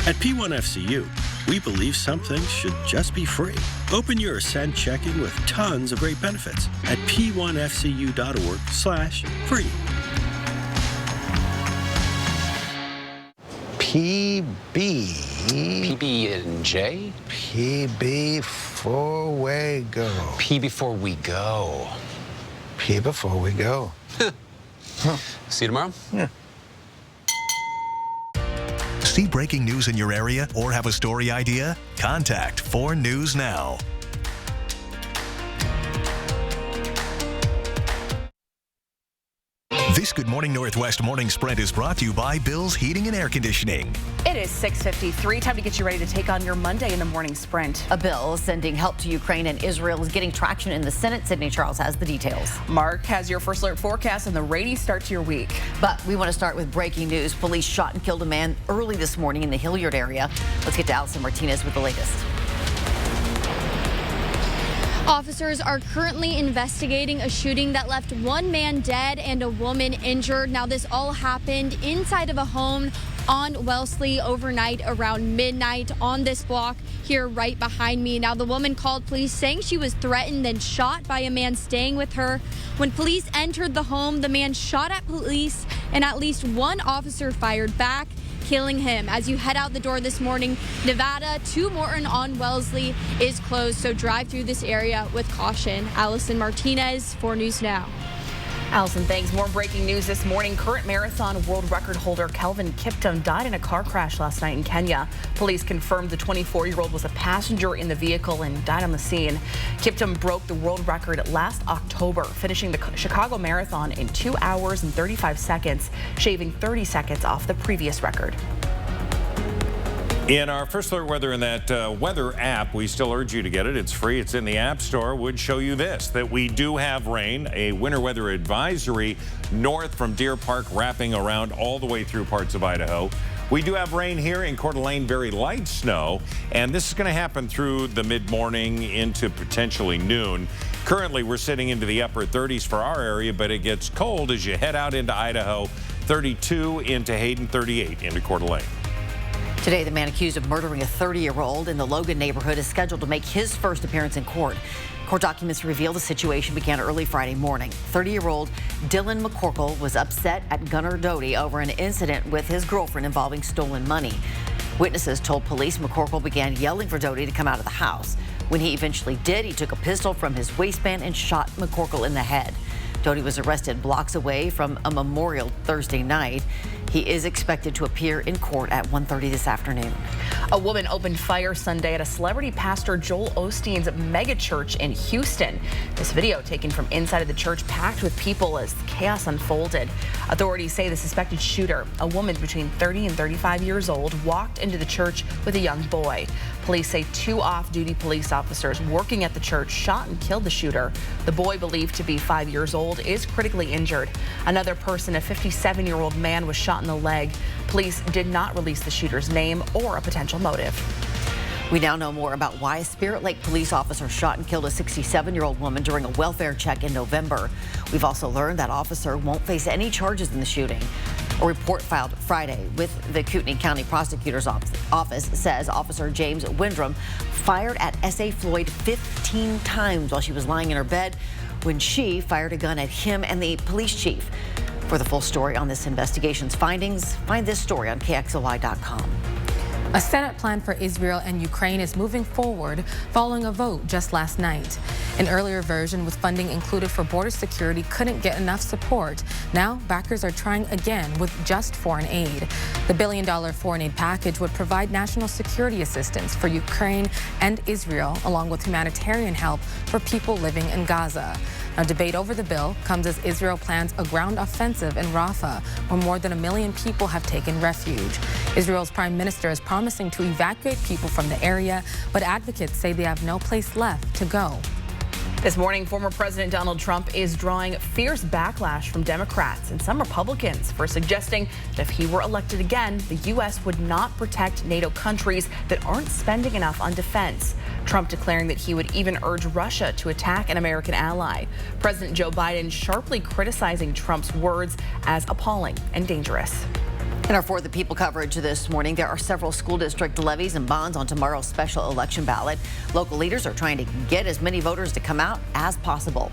At P1FCU, we believe some things should just be free. Open your Ascend checking with tons of great benefits at p1fcu.org/free. PB and J? PB before we go. P before we go. P before we go. See you tomorrow? Yeah. See breaking news in your area or have a story idea? Contact 4 News Now. This Good Morning Northwest morning sprint is brought to you by Bill's Heating and Air Conditioning. It is 6:53. Time to get you ready to take on your Monday in the morning sprint. A bill sending help to Ukraine and Israel is getting traction in the Senate. Sydney Charles has the details. Mark has your first alert forecast and the rainy start to your week. But we want to start with breaking news. Police shot and killed a man early this morning in the Hilliard area. Let's get to Allison Martinez with the latest. Officers are currently investigating a shooting that left one man dead and a woman injured. Now, this all happened inside of a home on Wellesley overnight around midnight on this block here right behind me. Now, the woman called police saying she was threatened and shot by a man staying with her. When police entered the home, the man shot at police and at least one officer fired back, killing him. As you head out the door this morning, Nevada to Morton on Wellesley is closed, so drive through this area with caution. Allison Martinez, 4 News Now. Allison, thanks. More breaking news this morning. Current marathon world record holder Kelvin Kiptum died in a car crash last night in Kenya. Police confirmed the 24-year-old was a passenger in the vehicle and died on the scene. Kiptum broke the world record last October, finishing the Chicago Marathon in 2 hours and 35 seconds, shaving 30 seconds off the previous record. In our First Alert Weather in that weather app, we still urge you to get it. It's free. It's in the App Store. Would show you this, that we do have rain, a winter weather advisory north from Deer Park wrapping around all the way through parts of Idaho. We do have rain here in Coeur d'Alene, very light snow, and this is going to happen through the mid-morning into potentially noon. Currently, we're sitting into the upper 30s for our area, but it gets cold as you head out into Idaho. 32 into Hayden, 38 into Coeur d'Alene. Today, the man accused of murdering a 30-year-old in the Logan neighborhood is scheduled to make his first appearance in court. Court documents reveal the situation began early Friday morning. 30-year-old Dylan McCorkle was upset at Gunnar Doty over an incident with his girlfriend involving stolen money. Witnesses told police McCorkle began yelling for Doty to come out of the house. When he eventually did, he took a pistol from his waistband and shot McCorkle in the head. Doty was arrested blocks away from a memorial Thursday night. He is expected to appear in court at 1:30 this afternoon. A woman opened fire Sunday at a celebrity pastor Joel Osteen's megachurch in Houston. This video taken from inside of the church packed with people as chaos unfolded. Authorities say the suspected shooter, a woman between 30 and 35 years old, walked into the church with a young boy. Police say 2 off-duty police officers working at the church shot and killed the shooter. The boy, believed to be 5 years old, is critically injured. Another person, a 57-year-old man, was shot in the leg. Police did not release the shooter's name or a potential motive. We now know more about why a Spirit Lake police officer shot and killed a 67-year-old woman during a welfare check in November. We've also learned that officer won't face any charges in the shooting. A report filed Friday with the Kootenai County Prosecutor's Office says Officer James Windrum fired at S.A. Floyd 15 times while she was lying in her bed when she fired a gun at him and the police chief. For the full story on this investigation's findings, find this story on KXLY.com. A Senate plan for Israel and Ukraine is moving forward following a vote just last night. An earlier version with funding included for border security couldn't get enough support. Now backers are trying again with just foreign aid. The billion-dollar foreign aid package would provide national security assistance for Ukraine and Israel, along with humanitarian help for people living in Gaza. Now, debate over the bill comes as Israel plans a ground offensive in Rafah, where more than 1 million people have taken refuge. Israel's prime minister is promising to evacuate people from the area, but advocates say they have no place left to go. This morning, former President Donald Trump is drawing fierce backlash from Democrats and some Republicans for suggesting that if he were elected again, the U.S. would not protect NATO countries that aren't spending enough on defense. Trump declaring that he would even urge Russia to attack an American ally. President Joe Biden sharply criticizing Trump's words as appalling and dangerous. In our For the People coverage this morning, there are several school district levies and bonds on tomorrow's special election ballot. Local leaders are trying to get as many voters to come out as possible.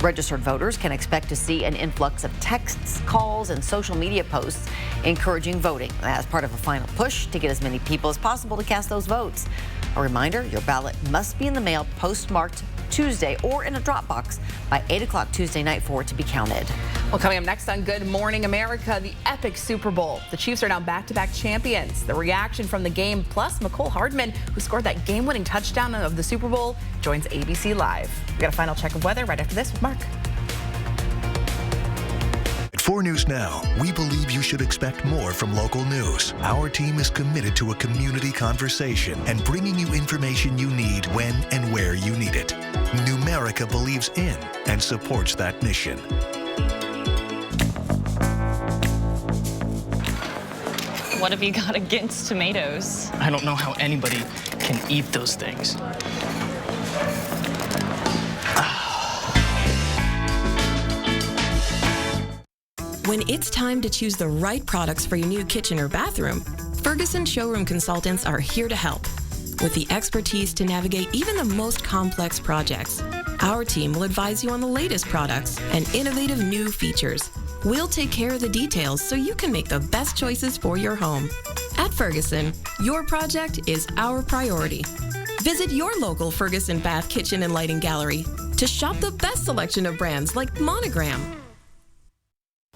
Registered voters can expect to see an influx of texts, calls, and social media posts encouraging voting as part of a final push to get as many people as possible to cast those votes. A reminder, your ballot must be in the mail postmarked Tuesday or in a drop box by 8 o'clock Tuesday night for it to be counted. Well, coming up next on Good Morning America, the epic Super Bowl. The Chiefs are now back-to-back champions. The reaction from the game, plus Mecole Hardman, who scored that game-winning touchdown of the Super Bowl, joins ABC Live. We got a final check of weather right after this with Mark. At 4 News Now, we believe you should expect more from local news. Our team is committed to a community conversation and bringing you information you need when and where you need it. Numerica believes in and supports that mission. What have you got against tomatoes? I don't know how anybody can eat those things. When it's time to choose the right products for your new kitchen or bathroom, Ferguson Showroom Consultants are here to help. With the expertise to navigate even the most complex projects, our team will advise you on the latest products and innovative new features. We'll take care of the details so you can make the best choices for your home. At Ferguson, your project is our priority. Visit your local Ferguson Bath Kitchen and Lighting Gallery to shop the best selection of brands like Monogram.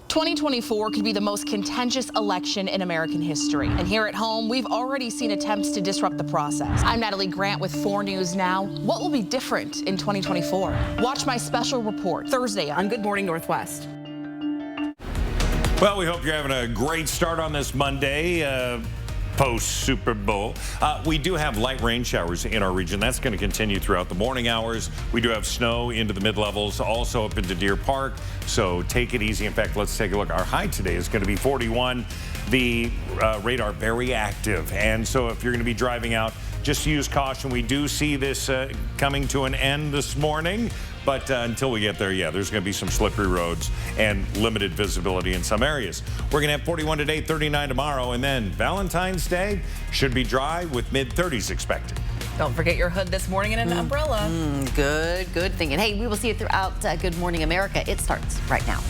2024 could be the most contentious election in American history. And here at home, we've already seen attempts to disrupt the process. I'm Natalie Grant with 4 News Now. What will be different in 2024? Watch my special report Thursday on Good Morning Northwest. Well, we hope you're having a great start on this Monday. Post-Super Bowl. We do have light rain showers in our region. That's going to continue throughout the morning hours. We do have snow into the mid-levels, also up into Deer Park, so take it easy. In fact, let's take a look. Our high today is going to be 41. The radar very active, and so if you're going to be driving out, just use caution. We do see this coming to an end this morning, but until we get there, yeah, there's going to be some slippery roads and limited visibility in some areas. We're going to have 41 today, 39 tomorrow, and then Valentine's Day should be dry with mid-30s expected. Don't forget your hood this morning and an umbrella. Good thinking. Hey, we will see you throughout Good Morning America. It starts right now.